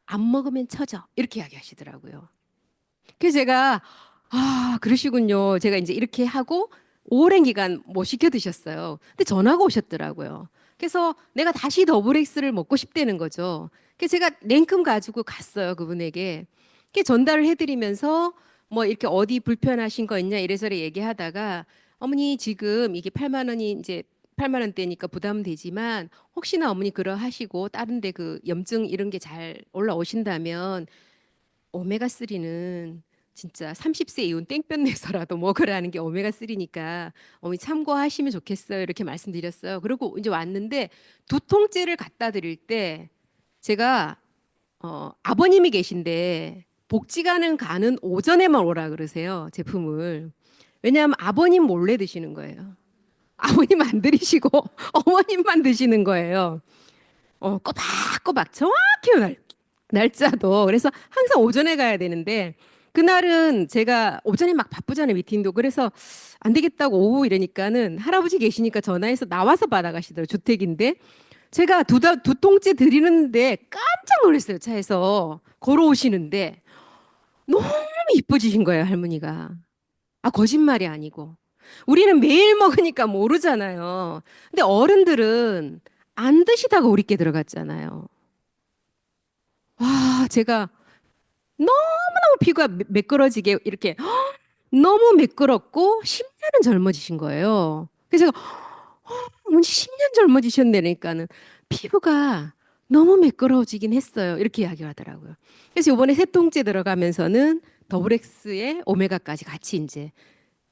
Speaker 1: 안 먹으면 처져. 이렇게 이야기하시더라고요. 그래서 제가 아, 그러시군요. 제가 이제 이렇게 하고 오랜 기간 못 시켜 드셨어요. 근데 전화가 오셨더라고요. 그래서 내가 다시 더블엑스를 먹고 싶다는 거죠. 그래서 제가 냉큼 가지고 갔어요. 그분에게. 그게 전달을 해드리면서 뭐 이렇게 어디 불편하신 거 있냐 이래저래 얘기하다가 어머니 지금 이게 8만 원이 이제 8만 원대니까 부담되지만 혹시나 어머니 그러하시고 다른 데 그 염증 이런 게 잘 올라오신다면 오메가3는 진짜 30세 이후 땡볕 내서라도 먹으라는 게 오메가3니까 어머니 참고하시면 좋겠어요. 이렇게 말씀드렸어요. 그리고 이제 왔는데 두 통째를 갖다 드릴 때 제가 아버님이 계신데 복지가는 가는 오전에만 오라 그러세요. 제품을. 왜냐하면 아버님 몰래 드시는 거예요. 아버님 안 들이시고 어머님만 드시는 거예요. 꼬박꼬박 정확히 날짜도. 그래서 항상 오전에 가야 되는데 그날은 제가 오전에 막 바쁘잖아요, 미팅도. 그래서 안 되겠다고 오후 이러니까는 할아버지 계시니까 전화해서 나와서 받아가시더라고요. 주택인데. 제가 두 통째 드리는데 깜짝 놀랐어요, 차에서. 걸어오시는데. 너무 이뻐지신 거예요, 할머니가. 아, 거짓말이 아니고. 우리는 매일 먹으니까 모르잖아요. 근데 어른들은 안 드시다가 우리께 들어갔잖아요. 와, 제가 너무너무 피부가 매끄러지게 이렇게 너무 매끄럽고 10년은 젊어지신 거예요. 그래서 제가 어머니 10년 젊어지셨네니까는 피부가 너무 매끄러워지긴 했어요. 이렇게 이야기를 하더라고요. 그래서 이번에 세 통째 들어가면서는 더블엑스에 오메가까지 같이 이제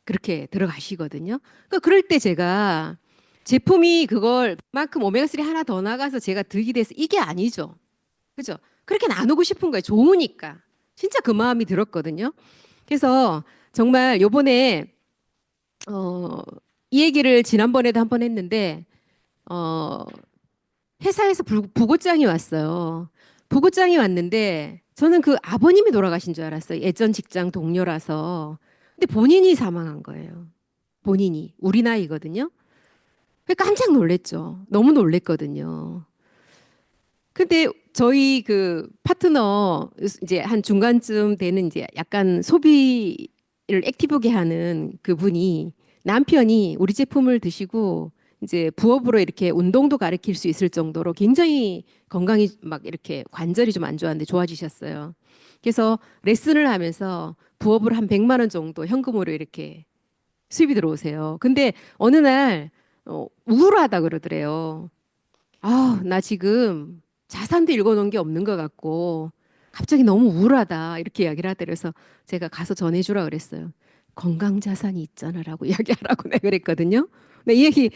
Speaker 1: 그렇게 들어가시거든요. 그러니까 그럴 때 제가 제품이 그걸만큼 오메가3 하나 더 나가서 제가 득이 돼서 이게 아니죠. 그죠? 그렇게 나누고 싶은 거예요. 좋으니까. 진짜 그 마음이 들었거든요. 그래서 정말 요번에 어, 이 얘기를 지난번에도 한 번 했는데 어, 회사에서 부고장이 왔어요. 부고장이 왔는데 저는 그 아버님이 돌아가신 줄 알았어요. 예전 직장 동료라서. 근데 본인이 사망한 거예요. 본인이. 우리 나이거든요. 그러니까 깜짝 놀랬죠. 너무 놀랬거든요. 근데 저희 그 파트너 이제 한 중간쯤 되는 이제 약간 소비를 액티브게 하는 그분이 남편이 우리 제품을 드시고 이제 부업으로 이렇게 운동도 가르칠 수 있을 정도로 굉장히 건강이 막 이렇게 관절이 좀 안 좋았는데 좋아지셨어요. 그래서 레슨을 하면서 부업을 한 100만 원 정도 현금으로 이렇게 수입이 들어오세요. 근데 어느 날 우울하다 그러더래요. 아, 나 지금 자산도 읽어놓은 게 없는 것 같고 갑자기 너무 우울하다 이렇게 이야기를 하더래요. 그래서 제가 가서 전해주라 그랬어요. 건강 자산이 있잖아라고 이야기하라고 내가 그랬거든요. 근데 이 얘기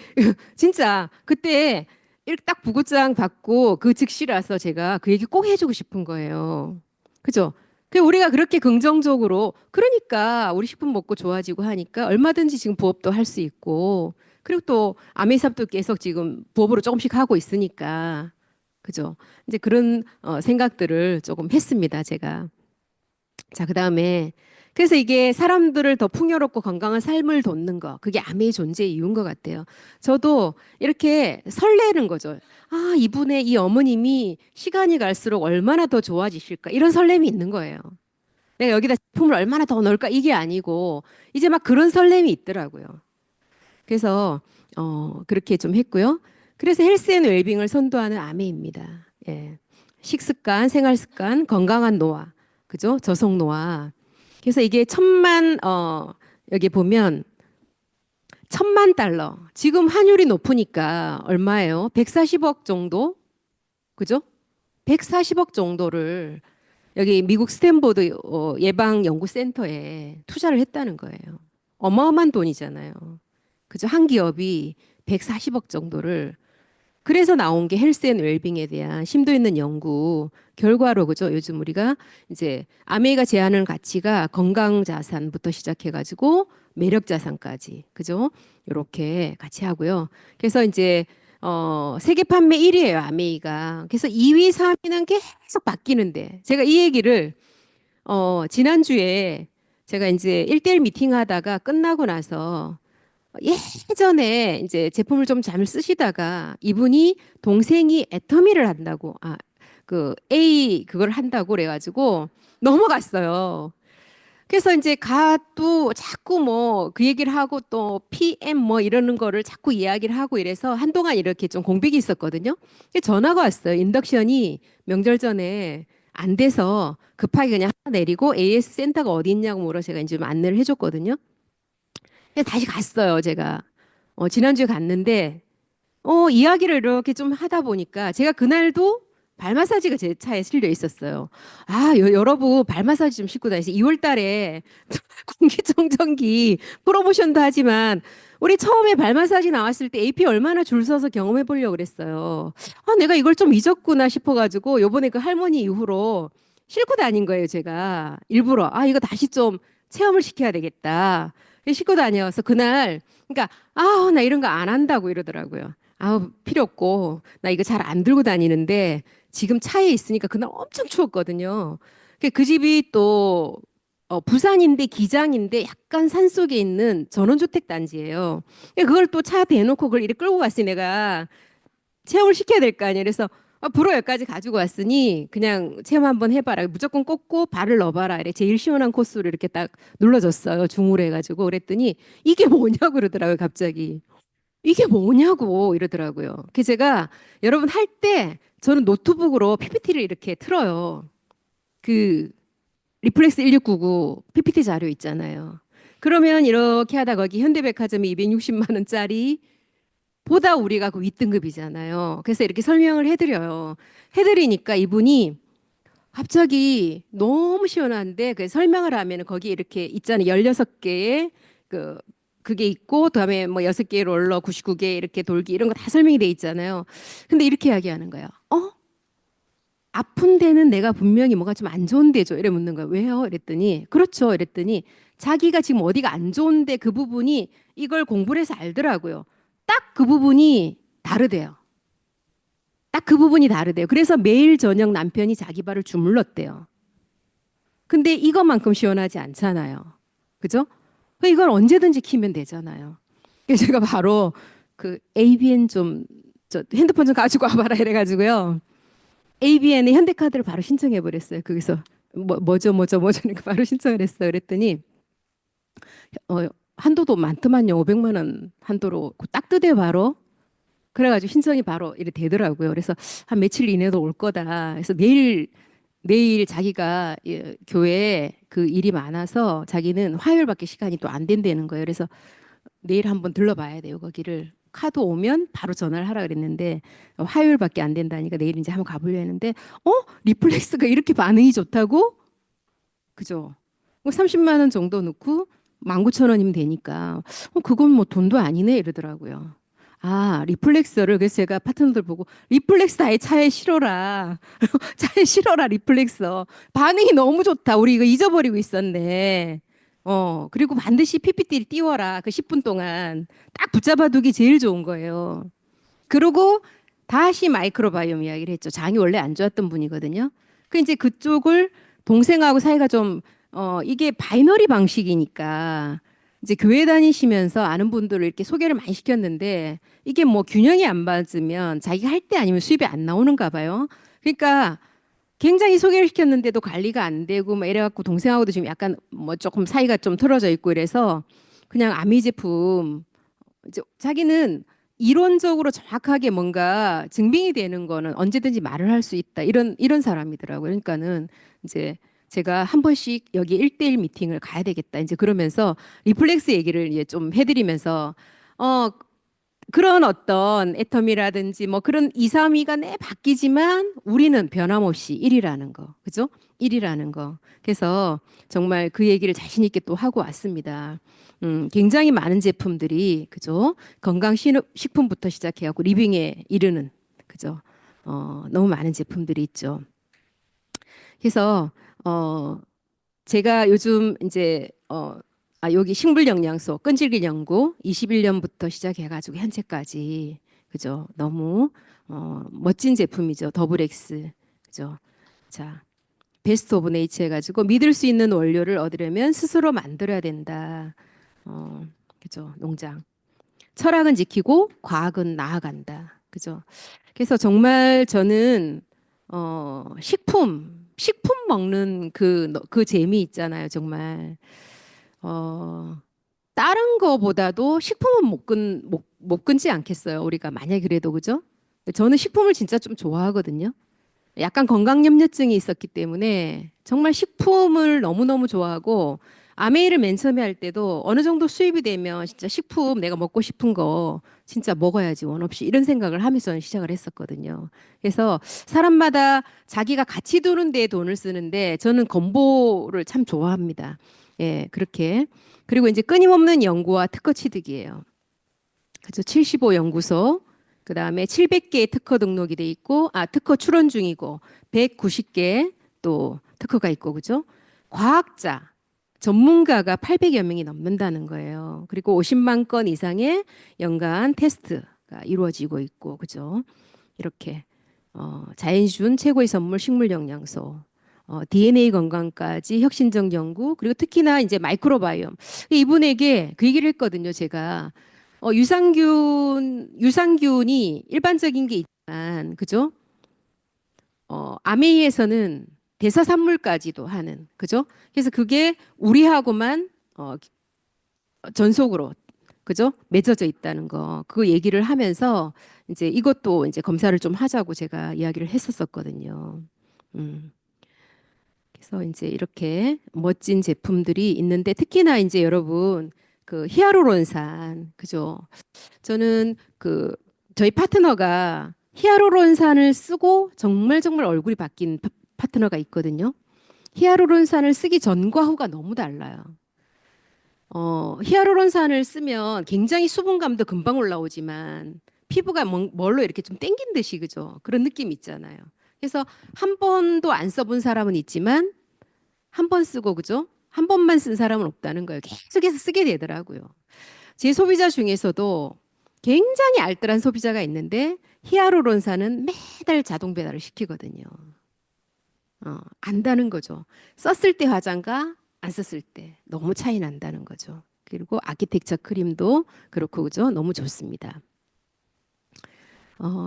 Speaker 1: 진짜 그때 이렇게 딱 부고장 받고 그 즉시라서 제가 그 얘기 꼭 해주고 싶은 거예요. 그죠? 그 우리가 그렇게 긍정적으로 그러니까 우리 식품 먹고 좋아지고 하니까 얼마든지 지금 부업도 할 수 있고 그리고 또 아메이삽도 계속 지금 부업으로 조금씩 하고 있으니까 그죠? 이제 그런 생각들을 조금 했습니다, 제가. 자, 그다음에 그래서 이게 사람들을 더 풍요롭고 건강한 삶을 돕는 거, 그게 아메의 존재의 이유인 것 같아요. 저도 이렇게 설레는 거죠. 아, 이분의 이 어머님이 시간이 갈수록 얼마나 더 좋아지실까? 이런 설렘이 있는 거예요. 내가 여기다 제품을 얼마나 더 넣을까? 이게 아니고 이제 막 그런 설렘이 있더라고요. 그래서 그렇게 좀 했고요. 그래서 헬스 앤 웰빙을 선도하는 아메입니다. 예. 식습관, 생활습관, 건강한 노화, 그죠? 저속 노화. 그래서 이게 여기 보면 1,000만 달러. 지금 환율이 높으니까 얼마예요? 140억 정도? 그죠? 140억 정도를 여기 미국 스탠포드 예방연구센터에 투자를 했다는 거예요. 어마어마한 돈이잖아요. 그죠? 한 기업이 140억 정도를 그래서 나온 게 헬스 앤 웰빙에 대한 심도 있는 연구 결과로 그죠? 요즘 우리가 이제 아메이가 제안하는 가치가 건강 자산부터 시작해 가지고 매력 자산까지 그죠? 이렇게 같이 하고요. 그래서 이제 세계 판매 1위예요, 아메이가. 그래서 2위, 3위는 계속 바뀌는데 제가 이 얘기를 지난주에 제가 이제 1대1 미팅 하다가 끝나고 나서 예전에 이제 제품을 좀 잘 쓰시다가 이분이 동생이 애터미를 한다고 그 A 그걸 한다고 그래가지고 넘어갔어요. 그래서 이제 가도 자꾸 뭐 그 얘기를 하고 또 PM 뭐 이러는 거를 자꾸 이야기를 하고 이래서 한동안 이렇게 좀 공백이 있었거든요. 근데 전화가 왔어요. 인덕션이 명절 전에 안 돼서 급하게 그냥 하나 내리고 AS 센터가 어디 있냐고 물어 제가 이제 좀 안내를 해줬거든요. 그래서 다시 갔어요, 제가. 지난주에 갔는데, 이야기를 이렇게 좀 하다 보니까 제가 그날도 발 마사지가 제 차에 실려 있었어요. 아, 여러분, 발 마사지 좀 싣고 다니세요. 2월 달에 공기청정기 프로모션도 하지만, 우리 처음에 발 마사지 나왔을 때 AP 얼마나 줄 서서 경험해 보려고 그랬어요. 아, 내가 이걸 좀 잊었구나 싶어가지고, 요번에 그 할머니 이후로 싣고 다닌 거예요, 제가. 일부러. 아, 이거 다시 좀 체험을 시켜야 되겠다. 싣고 다녀서 그날, 그러니까, 나 이런 거 안 한다고 이러더라고요. 필요 없고, 나 이거 잘 안 들고 다니는데, 지금 차에 있으니까 그날 엄청 추웠거든요. 그 집이 또, 부산인데 기장인데 약간 산속에 있는 전원주택 단지예요. 그걸 또 차 대놓고 그걸 이렇게 끌고 갔으니 내가 체험을 시켜야 될 거 아니에요. 그래서 불어 여기까지 가지고 왔으니 그냥 체험 한번 해봐라. 무조건 꽂고 발을 넣어봐라. 이래 제일 시원한 코스로 이렇게 딱 눌러줬어요. 중으로 해가지고 그랬더니 이게 뭐냐고 그러더라고요. 갑자기. 이게 뭐냐고 이러더라고요. 그래서 제가 여러분 할 때 저는 노트북으로 PPT를 이렇게 틀어요. 그 리플렉스 1699 PPT 자료 있잖아요. 그러면 이렇게 하다 거기 현대백화점이 260만 원짜리 보다 우리가 그 윗등급이잖아요. 그래서 이렇게 설명을 해드려요. 해드리니까 이분이 갑자기 너무 시원한데 그 설명을 하면 거기 이렇게 있잖아요. 16개의 그게 있고 그다음에 뭐 6개의 롤러 99개 이렇게 돌기 이런 거 다 설명이 돼 있잖아요. 근데 이렇게 이야기하는 거예요. 아픈 데는 내가 분명히 뭐가 좀 안 좋은 데죠. 이래 묻는 거예요. 왜요? 이랬더니 그렇죠. 이랬더니 자기가 지금 어디가 안 좋은데 그 부분이 이걸 공부를 해서 알더라고요. 딱 그 부분이 다르대요. 딱 그 부분이 다르대요. 그래서 매일 저녁 남편이 자기 발을 주물렀대요. 근데 이것만큼 시원하지 않잖아요. 그죠? 이걸 언제든지 키면 되잖아요. 그래서 제가 바로 그 ABN 저 핸드폰 좀 가지고 와봐라 이래가지고요. ABN에 현대카드를 바로 신청해 버렸어요. 거기서 뭐죠 이렇게 바로 신청을 했어요. 그랬더니 한도도 많더만요. 500만 원 한도로 딱 뜨대요 바로. 그래가지고 신청이 바로 이렇게 되더라고요. 그래서 한 며칠 이내로 올 거다. 그래서 내일 자기가 교회에 그 일이 많아서 자기는 화요일밖에 시간이 또 안 된다는 거예요. 그래서 내일 한번 들러봐야 돼요. 거기를 카드 오면 바로 전화를 하라 그랬는데 화요일밖에 안 된다니까 내일 이제 한번 가보려 했는데 리플렉스가 이렇게 반응이 좋다고? 그죠? 뭐 30만 원 정도 넣고 19,000원이면 되니까 그건 뭐 돈도 아니네 이러더라고요. 리플렉서를 그래서 제가 파트너들 보고 리플렉서 아예 차에 실어라. 차에 실어라 리플렉서. 반응이 너무 좋다. 우리 이거 잊어버리고 있었네. 그리고 반드시 PPT를 띄워라. 그 10분 동안 딱 붙잡아 두기 제일 좋은 거예요. 그리고 다시 마이크로바이옴 이야기를 했죠. 장이 원래 안 좋았던 분이거든요. 그 이제 그쪽을 동생하고 사이가 좀 이게 바이너리 방식이니까 이제 교회 다니시면서 아는 분들을 이렇게 소개를 많이 시켰는데 이게 뭐 균형이 안 맞으면 자기가 할 때 아니면 수입이 안 나오는가 봐요. 그러니까 굉장히 소개를 시켰는데도 관리가 안 되고 막 이래갖고 동생하고도 지금 약간 뭐 조금 사이가 좀 틀어져 있고 이래서 그냥 아미 제품 이제 자기는 이론적으로 정확하게 뭔가 증빙이 되는 거는 언제든지 말을 할 수 있다. 이런 사람이더라고요. 그러니까는 이제 제가 한 번씩 여기 1대1 미팅을 가야 되겠다. 이제 그러면서 리플렉스 얘기를 이제 좀 해드리면서 어 그런 어떤 애텀이라든지 뭐 그런 2, 3위가 내 바뀌지만 우리는 변함없이 1이라는 거. 그죠? 1이라는 거. 그래서 정말 그 얘기를 자신 있게 또 하고 왔습니다. 굉장히 많은 제품들이 그죠? 건강식품부터 시작해갖고 리빙에 이르는 그죠? 너무 많은 제품들이 있죠. 그래서 어, 제가 요즘 이제 여기 식물영양소 끈질긴 연구 21년부터 시작해가지고 현재까지 그죠? 너무 멋진 제품이죠. 더블엑스 그죠? 자, 베스트 오브 네이처 해가지고 믿을 수 있는 원료를 얻으려면 스스로 만들어야 된다. 그죠? 농장. 철학은 지키고 과학은 나아간다. 그죠? 그래서 정말 저는 식품 먹는 그 재미 있잖아요. 정말. 어, 다른 거보다도 식품은 못 끊지 않겠어요. 우리가 만약에 그래도 그죠? 저는 식품을 진짜 좀 좋아하거든요. 약간 건강염려증이 있었기 때문에 정말 식품을 너무너무 좋아하고 아메이를 맨 처음에 할 때도 어느 정도 수입이 되면 진짜 식품 내가 먹고 싶은 거 진짜 먹어야지 원 없이 이런 생각을 하면서 시작을 했었거든요. 그래서 사람마다 자기가 가치 두는 데에 돈을 쓰는데 저는 건보를 참 좋아합니다. 예, 그렇게. 그리고 이제 끊임없는 연구와 특허 취득이에요. 그죠? 75 연구소, 그 다음에 700개의 특허 등록이 돼 있고, 특허 출원 중이고, 190개 또 특허가 있고, 그죠? 과학자, 전문가가 800여 명이 넘는다는 거예요. 그리고 50만 건 이상의 연간 테스트가 이루어지고 있고, 그죠? 이렇게, 자연준 최고의 선물 식물 영양소, DNA 건강까지 혁신적 연구, 그리고 특히나 이제 마이크로바이옴. 이분에게 그 얘기를 했거든요, 제가. 유산균이 일반적인 게 있지만, 그죠? 아메이에서는 대사산물까지도 하는, 그죠? 그래서 그게 우리하고만 전속으로, 그죠? 맺어져 있다는 거, 그 얘기를 하면서 이제 이것도 이제 검사를 좀 하자고 제가 이야기를 했었었거든요. 음. 그래서 이제 이렇게 멋진 제품들이 있는데 특히나 이제 여러분 그 히아루론산, 그죠? 저는 저희 파트너가 히아루론산을 쓰고 정말 정말 얼굴이 바뀐 파트너가 있거든요. 히아루론산을 쓰기 전과 후가 너무 달라요. 히아루론산을 쓰면 굉장히 수분감도 금방 올라오지만 피부가 뭘로 이렇게 좀 땡긴 듯이 그죠? 그런 느낌 있잖아요. 그래서 한 번도 안 써본 사람은 있지만 한 번 쓰고 그죠? 한 번만 쓴 사람은 없다는 거예요. 계속해서 쓰게 되더라고요. 제 소비자 중에서도 굉장히 알뜰한 소비자가 있는데 히아루론산은 매달 자동 배달을 시키거든요. 안다는 거죠. 썼을 때 화장과 안 썼을 때 너무 차이 난다는 거죠. 그리고 아키텍처 크림도 그렇고 그죠? 너무 좋습니다.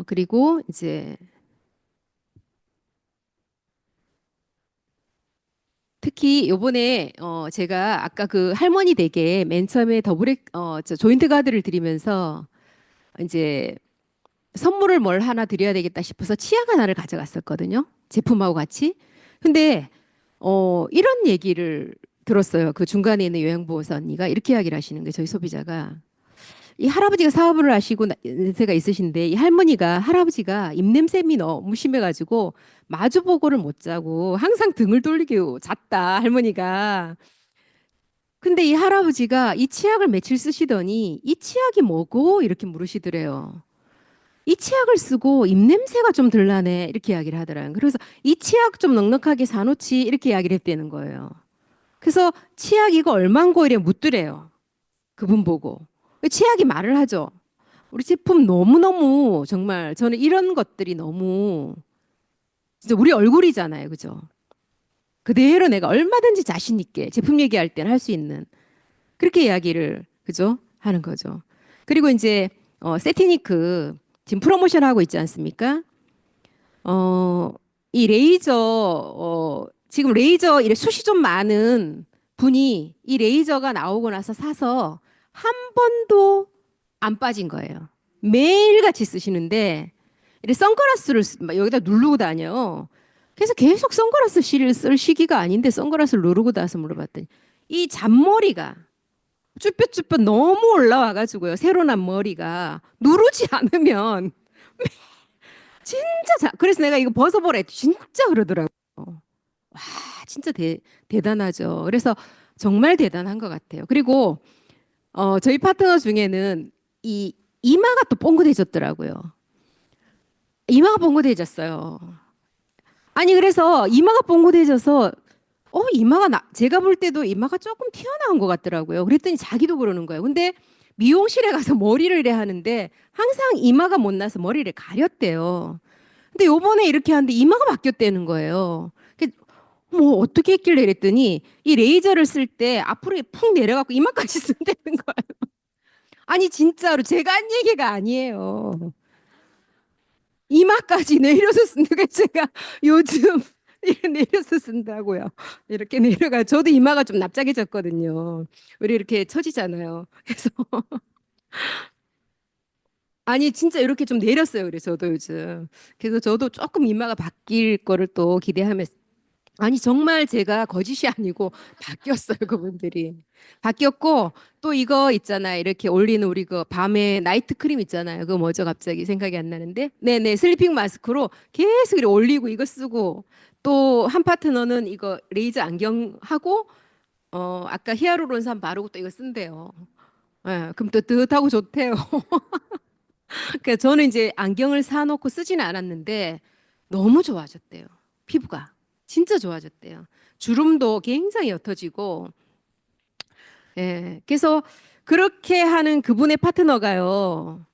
Speaker 1: 그리고 이제 특히 요번에 제가 아까 그 할머니 댁에 맨 처음에 저 조인트 가드를 드리면서 이제 선물을 뭘 하나 드려야 되겠다 싶어서 치약 하나를 가져갔었거든요. 제품하고 같이. 근데 이런 얘기를 들었어요. 그 중간에 있는 요양보호사 언니가 이렇게 이야기를 하시는 게 저희 소비자가 이 할아버지가 사업을 하시고 연세가 있으신데 이 할아버지가 입냄새미 너무 심해가지고 마주보고를 못 자고 항상 등을 돌리고 잤다 할머니가. 근데 이 할아버지가 이 치약을 며칠 쓰시더니 이 치약이 뭐고? 이렇게 물으시더래요. 이 치약을 쓰고 입냄새가 좀 덜 나네. 이렇게 이야기를 하더라고요. 그래서 이 치약 좀 넉넉하게 사놓지. 이렇게 이야기를 했다는 거예요. 그래서 치약 이거 얼만고 이래 묻더래요. 그분 보고. 치약이 말을 하죠. 우리 제품 너무너무 정말 저는 이런 것들이 너무 진짜 우리 얼굴이잖아요. 그죠? 그대로 내가 얼마든지 자신 있게 제품 얘기할 때는 할 수 있는 그렇게 이야기를 그죠? 하는 거죠. 그리고 이제 세티니크 지금 프로모션 하고 있지 않습니까? 어, 이 레이저 지금 레이저 이래 숱이 좀 많은 분이 이 레이저가 나오고 나서 사서 한 번도 안 빠진 거예요. 매일같이 쓰시는데 이래 선글라스를 막 여기다 누르고 다녀. 그래서 계속 선글라스 쓸 시기가 아닌데 선글라스를 누르고 다서 물어봤더니 이 잔머리가 쭈뼛쭈뼛 너무 올라와가지고요. 새로 난 머리가 누르지 않으면 진짜 그래서 내가 이거 벗어보라 했더니 진짜 그러더라고요. 와, 진짜 대단하죠. 그래서 정말 대단한 것 같아요. 그리고 저희 파트너 중에는 이 이마가 또 뻥긋해졌더라고요. 이마가 뻥긋해졌어요. 아니 그래서 이마가 뻥긋해져서 이마가 제가 볼 때도 이마가 조금 튀어나온 것 같더라고요. 그랬더니 자기도 그러는 거예요. 근데 미용실에 가서 머리를 이래 하는데 항상 이마가 못 나서 머리를 가렸대요. 근데 요번에 이렇게 하는데 이마가 바뀌었다는 거예요. 뭐 어떻게 했길래 이랬더니 이 레이저를 쓸 때 앞으로 푹 내려갖고 이마까지 쓴다는 거예요. 아니 진짜로 제가 한 얘기가 아니에요. 이마까지 내려서 쓴다고 제가 요즘 이렇게 내려서 쓴다고요. 이렇게 내려가. 저도 이마가 좀 납작해졌거든요. 우리 이렇게 처지잖아요. 그래서 아니 진짜 이렇게 좀 내렸어요. 그래서 저도 요즘. 그래서 저도 조금 이마가 바뀔 거를 또 기대하면서 아니 정말 제가 거짓이 아니고 바뀌었어요. 그분들이 바뀌었고 또 이거 있잖아요. 이렇게 올리는 우리 그 밤에 나이트 크림 있잖아요. 그거 뭐죠? 갑자기 생각이 안 나는데 네네 슬리핑 마스크로 계속 이렇게 올리고 이거 쓰고 또 한 파트너는 이거 레이저 안경 하고 아까 히아루론산 바르고 또 이거 쓴대요. 예, 그럼 또 뜨뜻하고 좋대요. 그러니까 저는 이제 안경을 사놓고 쓰지는 않았는데 너무 좋아졌대요. 피부가 진짜 좋아졌대요. 주름도 굉장히 옅어지고 그래서 그렇게 하는 그분의 파트너가요.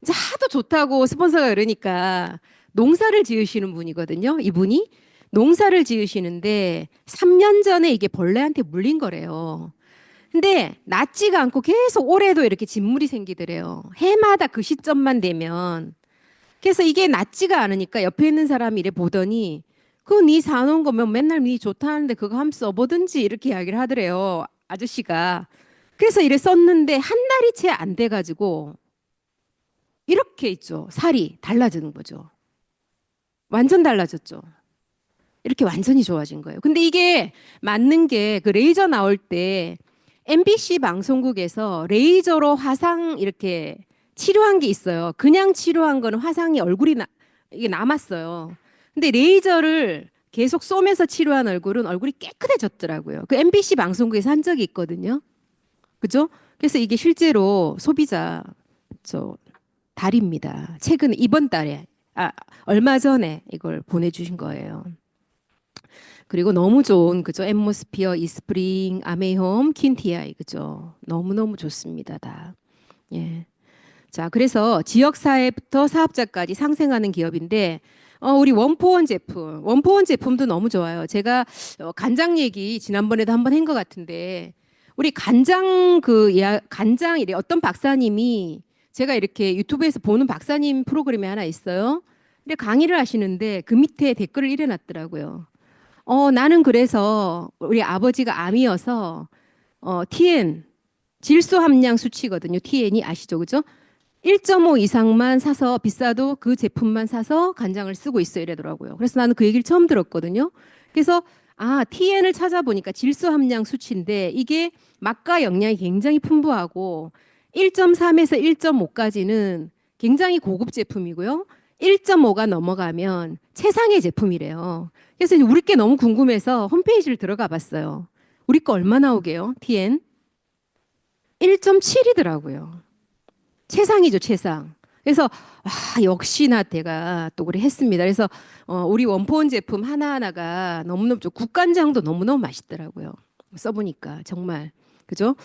Speaker 1: 이제 하도 좋다고 스폰서가 그러니까 농사를 지으시는 분이거든요. 이분이 농사를 지으시는데 3년 전에 이게 벌레한테 물린 거래요. 근데 낫지가 않고 계속 올해도 이렇게 진물이 생기더래요. 해마다 그 시점만 되면. 그래서 이게 낫지가 않으니까 옆에 있는 사람이 이래 보더니 그거 네 사놓은 거면 맨날 네 좋다는데 그거 한번 써보든지 이렇게 이야기를 하더래요. 아저씨가. 그래서 이래 썼는데 한 달이 채 안 돼가지고 이렇게 있죠. 살이 달라지는 거죠. 완전 달라졌죠. 이렇게 완전히 좋아진 거예요. 근데 이게 맞는 게 그 레이저 나올 때 MBC 방송국에서 레이저로 화상 이렇게 치료한 게 있어요. 그냥 치료한 거는 화상이 얼굴이 이게 남았어요. 근데 레이저를 계속 쏘면서 치료한 얼굴은 얼굴이 깨끗해졌더라고요. 그 MBC 방송국에서 한 적이 있거든요. 그죠? 그래서 이게 실제로 소비자 저 달입니다. 최근에 이번 달에 얼마 전에 이걸 보내주신 거예요. 그리고 너무 좋은 그죠? 앰모스피어, 이스프링, 아메홈, 킨티아이 그죠? 너무너무 좋습니다. 다. 예. 자, 그래서 지역사회부터 사업자까지 상생하는 기업인데 우리 원포원 제품도 너무 좋아요. 제가 간장 얘기 지난번에도 한번 한 것 같은데 우리 간장 간장 이래 어떤 박사님이 제가 이렇게 유튜브에서 보는 박사님 프로그램이 하나 있어요. 근데 강의를 하시는데 그 밑에 댓글을 이래놨더라고요. 나는 그래서 우리 아버지가 암이어서 TN 질소 함량 수치거든요. TN이 아시죠, 그죠? 1.5 이상만 사서 비싸도 그 제품만 사서 간장을 쓰고 있어 이러더라고요. 그래서 나는 그 얘기를 처음 들었거든요. 그래서 TN을 찾아보니까 질소 함량 수치인데 이게 맛과 영양이 굉장히 풍부하고 1.3에서 1.5까지는 굉장히 고급 제품이고요. 1.5가 넘어가면 최상의 제품이래요. 그래서 우리 게 너무 궁금해서 홈페이지를 들어가 봤어요. 우리 거 얼마 나오게요? TN? 1.7이더라고요. 최상이죠, 최상. 그래서 역시나 제가 또 그래 했습니다. 그래서 우리 원포원 제품 하나하나가 너무너무 좋고 국간장도 너무너무 맛있더라고요. 써보니까 정말 그죠?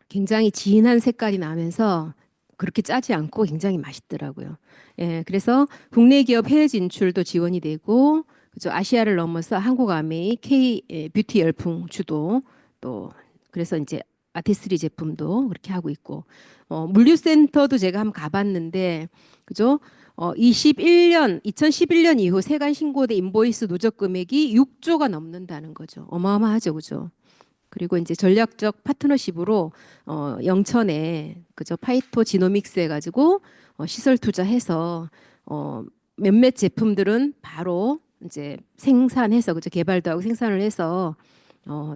Speaker 1: 굉장히 진한 색깔이 나면서 그렇게 짜지 않고 굉장히 맛있더라고요. 예, 그래서 국내 기업 해외 진출도 지원이 되고, 그죠? 아시아를 넘어서 한국 아메이 K 뷰티 열풍 주도 또 그래서 이제 아티스트리 제품도 그렇게 하고 있고, 물류센터도 제가 한번 가봤는데, 그죠? 2011년 이후 세관 신고된 인보이스 누적 금액이 6조가 넘는다는 거죠. 어마어마하죠, 그죠? 그리고 이제 전략적 파트너십으로 영천에 그저 파이토 지노믹스 해가지고 시설 투자해서 몇몇 제품들은 바로 이제 생산해서 그저 개발도 하고 생산을 해서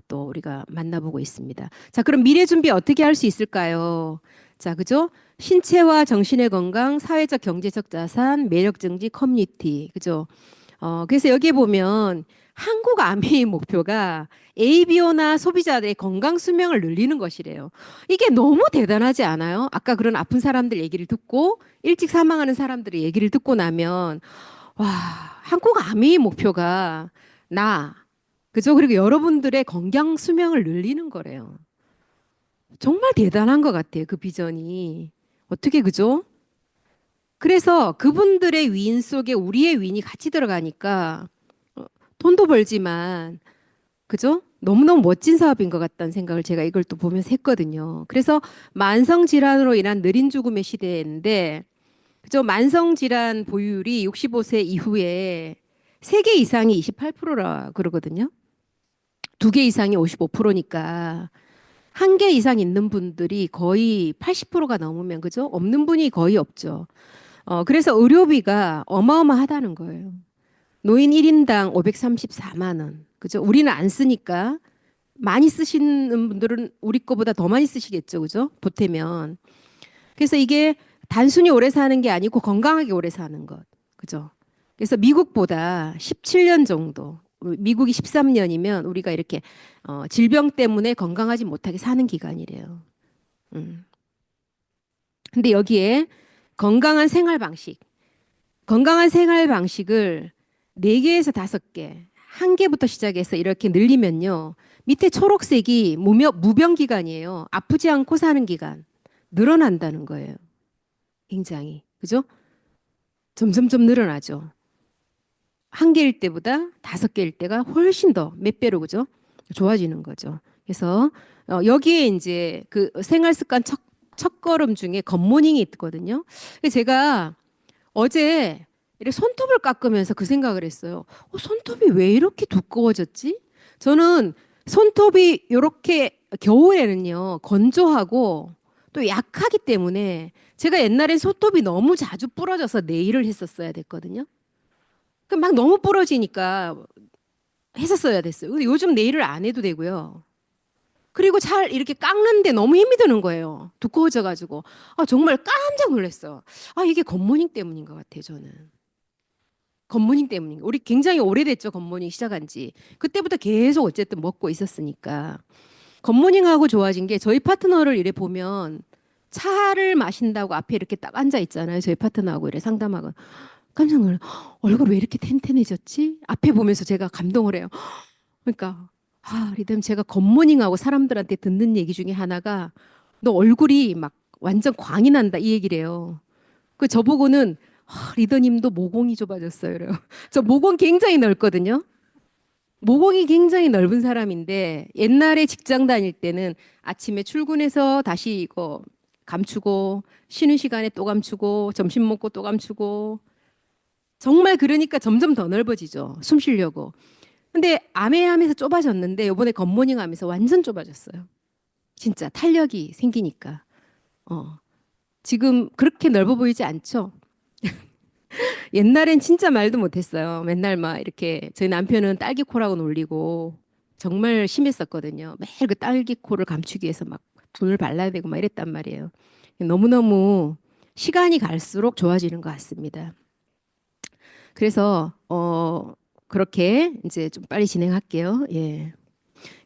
Speaker 1: 또 우리가 만나보고 있습니다. 자, 그럼 미래 준비 어떻게 할 수 있을까요? 자, 그죠? 신체와 정신의 건강, 사회적 경제적 자산, 매력 증지 커뮤니티, 그죠? 그래서 여기에 보면 한국 아미의 목표가 ABO나 소비자들의 건강 수명을 늘리는 것이래요. 이게 너무 대단하지 않아요? 아까 그런 아픈 사람들 얘기를 듣고 일찍 사망하는 사람들의 얘기를 듣고 나면 와, 한국 아미의 목표가 나, 그죠? 그리고 여러분들의 건강 수명을 늘리는 거래요. 정말 대단한 것 같아요. 그 비전이. 어떻게 그죠? 그래서 그분들의 위인 속에 우리의 위인이 같이 들어가니까 돈도 벌지만 그죠? 너무너무 멋진 사업인 것 같다는 생각을 제가 이걸 또 보면서 했거든요. 그래서 만성 질환으로 인한 느린 죽음의 시대인데 그죠? 만성 질환 보유율이 65세 이후에 3개 이상이 28%라 그러거든요. 2개 이상이 55%니까 한 개 이상 있는 분들이 거의 80%가 넘으면 그죠? 없는 분이 거의 없죠. 그래서 의료비가 어마어마하다는 거예요. 노인 1인당 534만 원. 그죠? 우리는 안 쓰니까 많이 쓰시는 분들은 우리 거보다 더 많이 쓰시겠죠. 그죠? 보태면. 그래서 이게 단순히 오래 사는 게 아니고 건강하게 오래 사는 것. 그죠? 그래서 미국보다 17년 정도, 미국이 13년이면 우리가 이렇게 질병 때문에 건강하지 못하게 사는 기간이래요. 음. 근데 여기에 건강한 생활 방식, 건강한 생활 방식을 4개에서 5개, 한 개부터 시작해서 이렇게 늘리면요. 밑에 초록색이 무병 기간이에요. 아프지 않고 사는 기간. 늘어난다는 거예요. 굉장히. 그죠? 점점점 늘어나죠. 한 개일 때보다 5개일 때가 훨씬 더 몇 배로 그죠? 좋아지는 거죠. 그래서 여기에 이제 그 생활 습관 첫 걸음 중에 굿모닝이 있거든요. 제가 어제 이렇게 손톱을 깎으면서 그 생각을 했어요. 손톱이 왜 이렇게 두꺼워졌지? 저는 손톱이 이렇게 겨울에는요, 건조하고 또 약하기 때문에 제가 옛날엔 손톱이 너무 자주 부러져서 네일을 했었어야 됐거든요. 막 너무 부러지니까 했었어야 됐어요. 근데 요즘 네일을 안 해도 되고요. 그리고 잘 이렇게 깎는데 너무 힘이 드는 거예요. 두꺼워져가지고. 정말 깜짝 놀랐어. 이게 굿모닝 때문인 것 같아요, 저는. 굿모닝 때문인 거. 우리 굉장히 오래됐죠, 굿모닝 시작한 지. 그때부터 계속 어쨌든 먹고 있었으니까. 굿모닝하고 좋아진 게 저희 파트너를 이래 보면 차를 마신다고 앞에 이렇게 딱 앉아 있잖아요. 저희 파트너하고 이래 상담하고. 깜짝 놀라. 얼굴 왜 이렇게 텐텐해졌지? 앞에 보면서 제가 감동을 해요. 그러니까 리듬 제가 굿모닝하고 사람들한테 듣는 얘기 중에 하나가 너 얼굴이 막 완전 광이 난다 이 얘기를 해요. 그 저보고는 리더님도 모공이 좁아졌어요. 그래요. 저 모공 굉장히 넓거든요. 모공이 굉장히 넓은 사람인데 옛날에 직장 다닐 때는 아침에 출근해서 다시 이거 감추고 쉬는 시간에 또 감추고 점심 먹고 또 감추고 정말 그러니까 점점 더 넓어지죠. 숨 쉬려고. 근데 암해하면서 좁아졌는데 요번에 굿모닝 하면서 완전 좁아졌어요. 진짜 탄력이 생기니까. 어. 지금 그렇게 넓어 보이지 않죠? 옛날엔 진짜 말도 못했어요. 맨날 막 이렇게 저희 남편은 딸기코라고 놀리고 정말 심했었거든요. 매일 그 딸기코를 감추기 위해서 막 분을 발라야 되고 막 이랬단 말이에요. 너무너무 시간이 갈수록 좋아지는 것 같습니다. 그래서 그렇게 이제 좀 빨리 진행할게요. 예.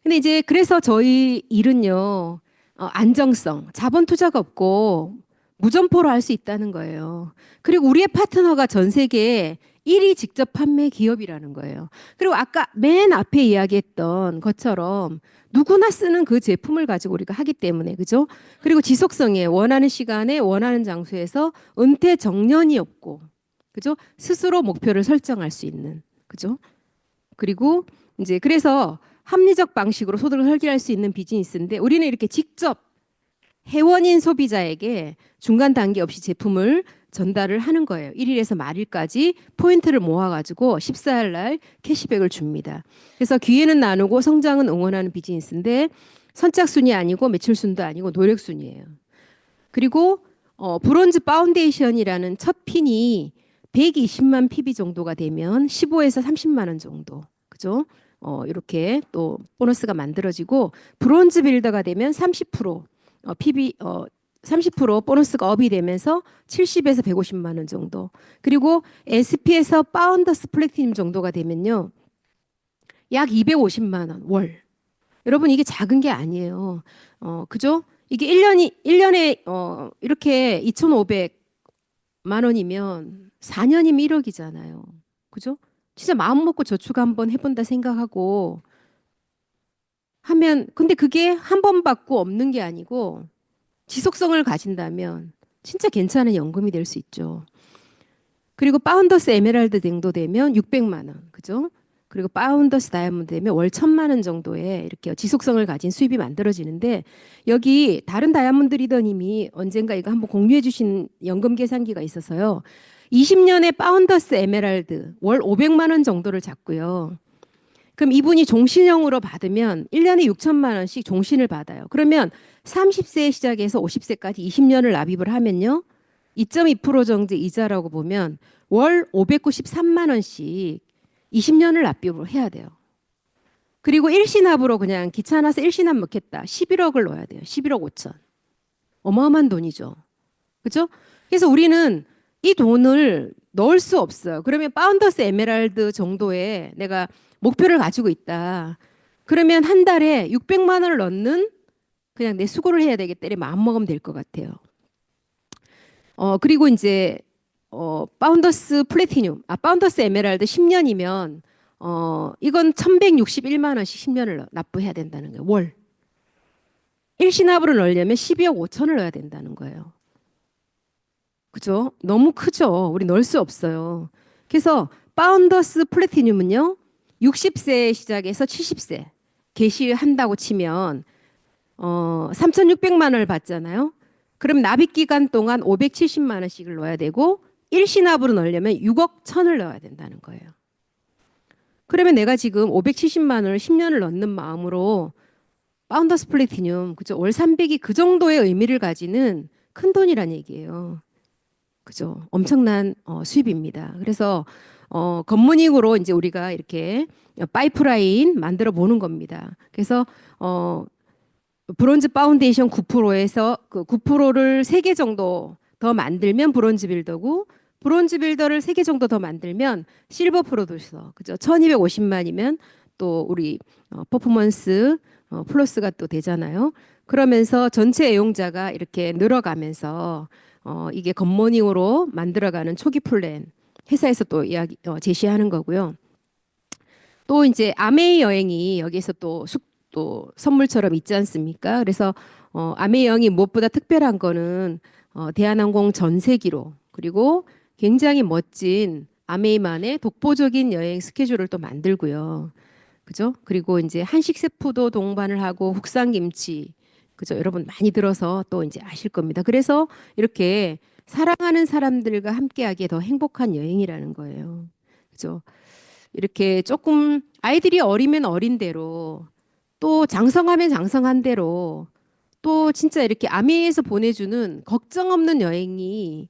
Speaker 1: 근데 이제 그래서 저희 일은요. 안정성, 자본 투자가 없고 무점포로 할 수 있다는 거예요. 그리고 우리의 파트너가 전 세계에 1위 직접 판매 기업이라는 거예요. 그리고 아까 맨 앞에 이야기했던 것처럼 누구나 쓰는 그 제품을 가지고 우리가 하기 때문에, 그죠? 그리고 지속성에 원하는 시간에 원하는 장소에서 은퇴 정년이 없고, 그죠? 스스로 목표를 설정할 수 있는, 그죠? 그리고 이제 그래서 합리적 방식으로 소득을 설계할 수 있는 비즈니스인데 우리는 이렇게 직접 회원인 소비자에게 중간 단계 없이 제품을 전달을 하는 거예요. 1일에서 말일까지 포인트를 모아가지고 14일 날 캐시백을 줍니다. 그래서 기회는 나누고 성장은 응원하는 비즈니스인데 선착순이 아니고 매출순도 아니고 노력순이에요. 그리고 브론즈 파운데이션이라는 첫 핀이 120만 PB 정도가 되면 15에서 30만 원 정도. 그죠? 이렇게 또 보너스가 만들어지고 브론즈 빌더가 되면 30% PB 30% 보너스가 업이 되면서 70에서 150만 원 정도. 그리고 SP에서 파운더스 플래티늄 정도가 되면요. 약 250만 원 월. 여러분 이게 작은 게 아니에요. 그죠? 이게 1년에 이렇게 2,500만 원이면 4년이면 1억이잖아요. 그죠? 진짜 마음 먹고 저축 한번 해본다 생각하고 하면 근데 그게 한 번 받고 없는 게 아니고 지속성을 가진다면 진짜 괜찮은 연금이 될 수 있죠. 그리고 파운더스 에메랄드 정도 되면 600만 원. 그죠? 그리고 파운더스 다이아몬드 되면 월 1,000만 원 정도의 이렇게 지속성을 가진 수입이 만들어지는데 여기 다른 다이아몬드 리더님이 언젠가 이거 한번 공유해 주신 연금 계산기가 있어서요. 20년의 파운더스 에메랄드 월 500만 원 정도를 잡고요. 그럼 이분이 종신형으로 받으면 1년에 6천만 원씩 종신을 받아요. 그러면 30세에 시작해서 50세까지 20년을 납입을 하면요. 2.2% 정도 이자라고 보면 월 593만 원씩 20년을 납입을 해야 돼요. 그리고 일시납으로 그냥 귀찮아서 일시납 넣겠다. 11억을 넣어야 돼요. 11억 5천. 어마어마한 돈이죠. 그죠? 그래서 우리는 이 돈을 넣을 수 없어요. 그러면 파운더스 에메랄드 정도의 내가 목표를 가지고 있다. 그러면 한 달에 600만 원을 넣는 그냥 내 수고를 해야 되겠다. 이렇게 마음먹으면 될 것 같아요. 그리고 이제 파운더스 플래티늄, 파운더스 에메랄드 10년이면 이건 1,161만 원씩 10년을 납부해야 된다는 거예요. 월. 일시납으로 넣으려면 12억 5천을 넣어야 된다는 거예요. 그죠? 너무 크죠? 우리 넣을 수 없어요. 그래서 파운더스 플래티늄은요. 60세에 시작해서 70세 개시한다고 치면 3,600만 원을 받잖아요. 그럼 납입 기간 동안 570만 원씩을 넣어야 되고 일시납으로 넣으려면 6억 천을 넣어야 된다는 거예요. 그러면 내가 지금 570만 원을 10년을 넣는 마음으로 파운더스 플래티늄 그죠? 월 300이 그 정도의 의미를 가지는 큰 돈이란 얘기예요. 그죠? 엄청난 수입입니다. 그래서 겉모닝으로 이제 우리가 이렇게 파이프라인 만들어 보는 겁니다. 그래서 브론즈 파운데이션 9%에서 그 9%를 3개 정도 더 만들면 브론즈 빌더고 브론즈 빌더를 3개 정도 더 만들면 실버 프로듀서. 그죠? 1,250만이면 또 우리 퍼포먼스 플러스가 또 되잖아요. 그러면서 전체 애용자가 이렇게 늘어가면서 이게 겉모닝으로 만들어가는 초기 플랜 회사에서 또 이야기 제시하는 거고요. 또 이제 아메이 여행이 여기서 또 선물처럼 있지 않습니까? 그래서 아메이 여행이 무엇보다 특별한 거는 대한항공 전세기로 그리고 굉장히 멋진 아메이만의 독보적인 여행 스케줄을 또 만들고요. 그죠? 그리고 이제 한식 세포도 동반을 하고 국산 김치 그죠? 여러분 많이 들어서 또 이제 아실 겁니다. 그래서 이렇게 사랑하는 사람들과 함께하기에 더 행복한 여행이라는 거예요. 그죠? 이렇게 조금 아이들이 어리면 어린 대로 또 장성하면 장성한 대로 또 진짜 이렇게 아메이에서 보내주는 걱정 없는 여행이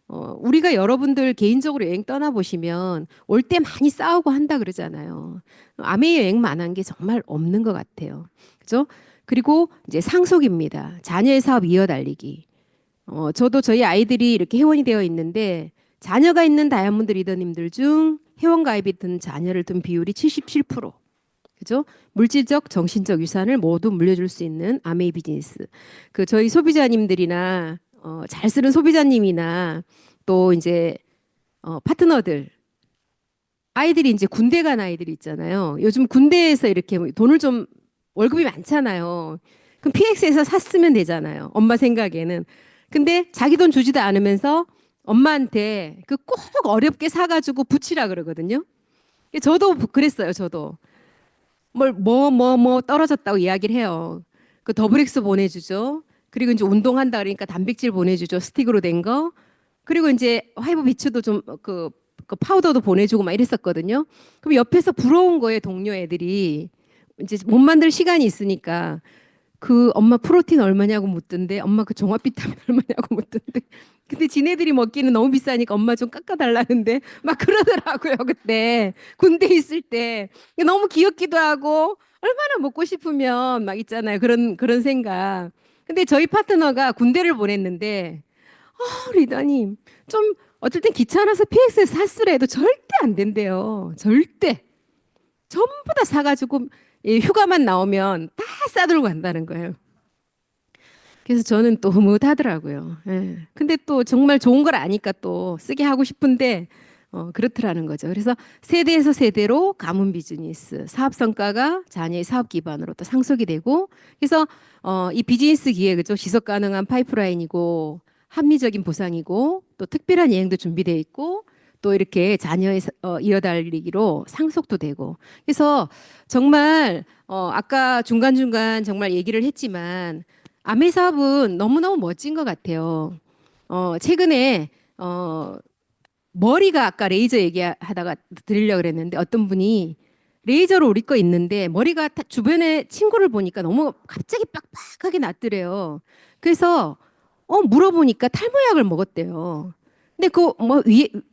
Speaker 1: 우리가 여러분들 개인적으로 여행 떠나보시면 올 때 많이 싸우고 한다 그러잖아요. 아메이 여행만 한 게 정말 없는 것 같아요. 그죠? 그리고 이제 상속입니다. 자녀의 사업 이어달리기. 저도 저희 아이들이 이렇게 회원이 되어 있는데 자녀가 있는 다이아몬드 리더님들 중 회원 가입이 든 자녀를 둔 비율이 77%. 그죠? 물질적, 정신적 유산을 모두 물려줄 수 있는 아메이 비즈니스. 그 저희 소비자님들이나 잘 쓰는 소비자님이나 또 이제 파트너들 아이들이 이제 군대 간 아이들이 있잖아요. 요즘 군대에서 이렇게 돈을 좀 월급이 많잖아요. 그럼 PX에서 샀으면 되잖아요. 엄마 생각에는. 근데 자기 돈 주지도 않으면서 엄마한테 그 꼭 어렵게 사가지고 붙이라 그러거든요. 저도 그랬어요. 저도. 뭐 떨어졌다고 이야기를 해요. 그 더블엑스 보내주죠. 그리고 이제 운동한다 그러니까 단백질 보내주죠. 스틱으로 된 거. 그리고 이제 화이브 비츠도 좀 그 파우더도 보내주고 막 이랬었거든요. 그럼 옆에서 부러운 거예요. 동료 애들이. 이제 못 만들 시간이 있으니까 그 엄마 프로틴 얼마냐고 묻던데 엄마 그 종합 비타민 얼마냐고 묻던데 근데 지네들이 먹기는 너무 비싸니까 엄마 좀 깎아달라는데 막 그러더라고요. 그때 군대 있을 때 너무 귀엽기도 하고 얼마나 먹고 싶으면 막 있잖아요. 그런 생각. 근데 저희 파트너가 군대를 보냈는데 리더님 좀 어떨 땐 귀찮아서 PX에서 샀으라 해도 절대 안 된대요. 절대. 전부 다 사가지고 휴가만 나오면 다 싸들고 간다는 거예요. 그래서 저는 또 흐뭇하더라고요. 예. 근데 또 정말 좋은 걸 아니까 또 쓰게 하고 싶은데 그렇더라는 거죠. 그래서 세대에서 세대로 가문 비즈니스, 사업 성과가 자녀의 사업 기반으로 또 상속이 되고 그래서 이 비즈니스 기획 그죠? 지속 가능한 파이프라인이고 합리적인 보상이고 또 특별한 여행도 준비되어 있고 또 이렇게 자녀의 이어달리기로 상속도 되고 그래서 정말 아까 중간중간 정말 얘기를 했지만 아메 사업은 너무너무 멋진 것 같아요. 최근에 머리가 아까 레이저 얘기하다가 드리려고 그랬는데 어떤 분이 레이저로 우리 거 있는데 머리가 주변에 친구를 보니까 너무 갑자기 빡빡하게 났더래요. 그래서 물어보니까 탈모약을 먹었대요. 근데 그 뭐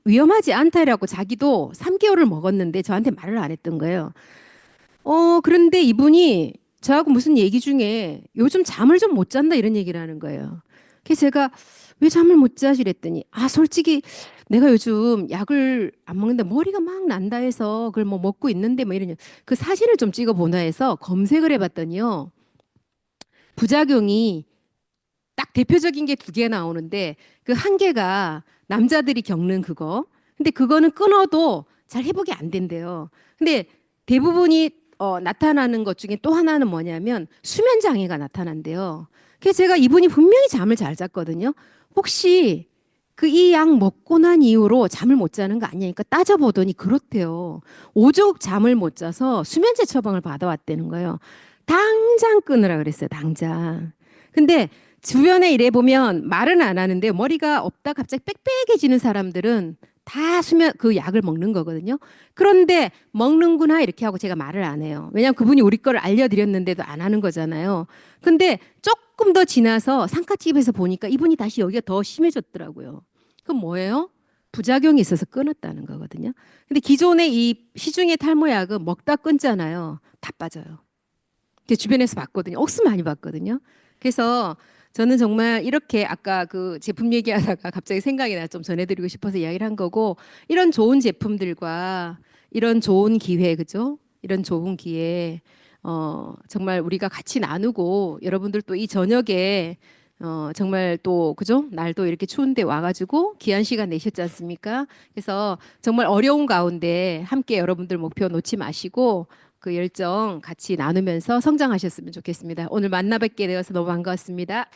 Speaker 1: 위험하지 않다라고 자기도 3개월을 먹었는데 저한테 말을 안 했던 거예요. 그런데 이분이 저하고 무슨 얘기 중에 요즘 잠을 좀 못 잔다 이런 얘기를 하는 거예요. 그래서 제가 왜 잠을 못 자시랬더니 솔직히 내가 요즘 약을 안 먹는데 머리가 막 난다 해서 그걸 뭐 먹고 있는데 뭐 이런 그 사진을 좀 찍어 보나 해서 검색을 해봤더니요. 부작용이 딱 대표적인 게 2개 나오는데 그 한 개가 남자들이 겪는 그거. 근데 그거는 끊어도 잘 회복이 안 된대요. 근데 대부분이 나타나는 것 중에 또 하나는 뭐냐면 수면 장애가 나타난대요. 그래서 제가 이분이 분명히 잠을 잘 잤거든요. 혹시 그 이 약 먹고 난 이후로 잠을 못 자는 거 아니니까 따져보더니 그렇대요. 오죽 잠을 못 자서 수면제 처방을 받아왔다는 거예요. 당장 끊으라 그랬어요. 당장. 근데 주변에 이래 보면 말은 안 하는데 머리가 없다 갑자기 빽빽해지는 사람들은 다 수면 그 약을 먹는 거거든요. 그런데 먹는구나 이렇게 하고 제가 말을 안 해요. 왜냐하면 그분이 우리 거를 알려드렸는데도 안 하는 거잖아요. 근데 조금 더 지나서 상가집에서 보니까 이분이 다시 여기가 더 심해졌더라고요. 그럼 뭐예요? 부작용이 있어서 끊었다는 거거든요. 근데 기존의 이 시중의 탈모약은 먹다 끊잖아요. 다 빠져요. 주변에서 봤거든요. 억수 많이 봤거든요. 그래서 저는 정말 이렇게 아까 그 제품 얘기하다가 갑자기 생각이 나 좀 전해드리고 싶어서 이야기를 한 거고 이런 좋은 제품들과 이런 좋은 기회 그죠? 이런 좋은 기회 정말 우리가 같이 나누고 여러분들 또 이 저녁에 정말 또 그죠? 날도 이렇게 추운데 와가지고 귀한 시간 내셨지 않습니까? 그래서 정말 어려운 가운데 함께 여러분들 목표 놓지 마시고 그 열정 같이 나누면서 성장하셨으면 좋겠습니다. 오늘 만나 뵙게 되어서 너무 반가웠습니다.